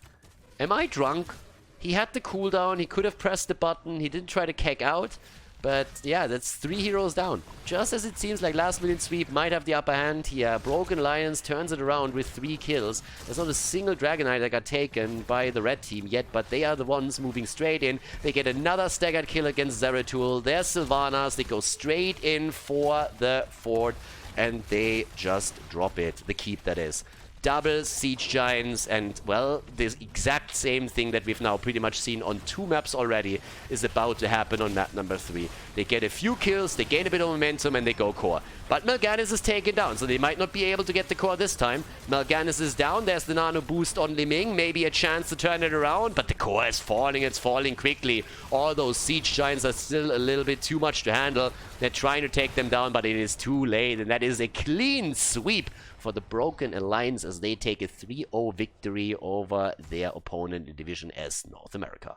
Am I drunk? He had the cooldown, he could have pressed the button, he didn't try to Keck out. But yeah, that's 3 heroes down. Just as it seems like last minute sweep might have the upper hand here, Broken Alliance turns it around with 3 kills. There's not a single Dragonite that got taken by the red team yet, but they are the ones moving straight in. They get another staggered kill against Zeratul. There's Sylvanas, they go straight in for the fort, and they just drop it. The keep, that is. Double Siege Giants, and, well, the exact same thing that we've now pretty much seen on 2 maps already is about to happen on map number 3. They get a few kills, they gain a bit of momentum, and they go core. But Mal'Ganis is taken down, so they might not be able to get the core this time. Mal'Ganis is down, there's the nano boost on Liming, maybe a chance to turn it around, but the core is falling, it's falling quickly. All those Siege Giants are still a little bit too much to handle. They're trying to take them down, but it is too late, and that is a clean sweep for the Broken Alliance as they take a 3-0 victory over their opponent in Division S North America.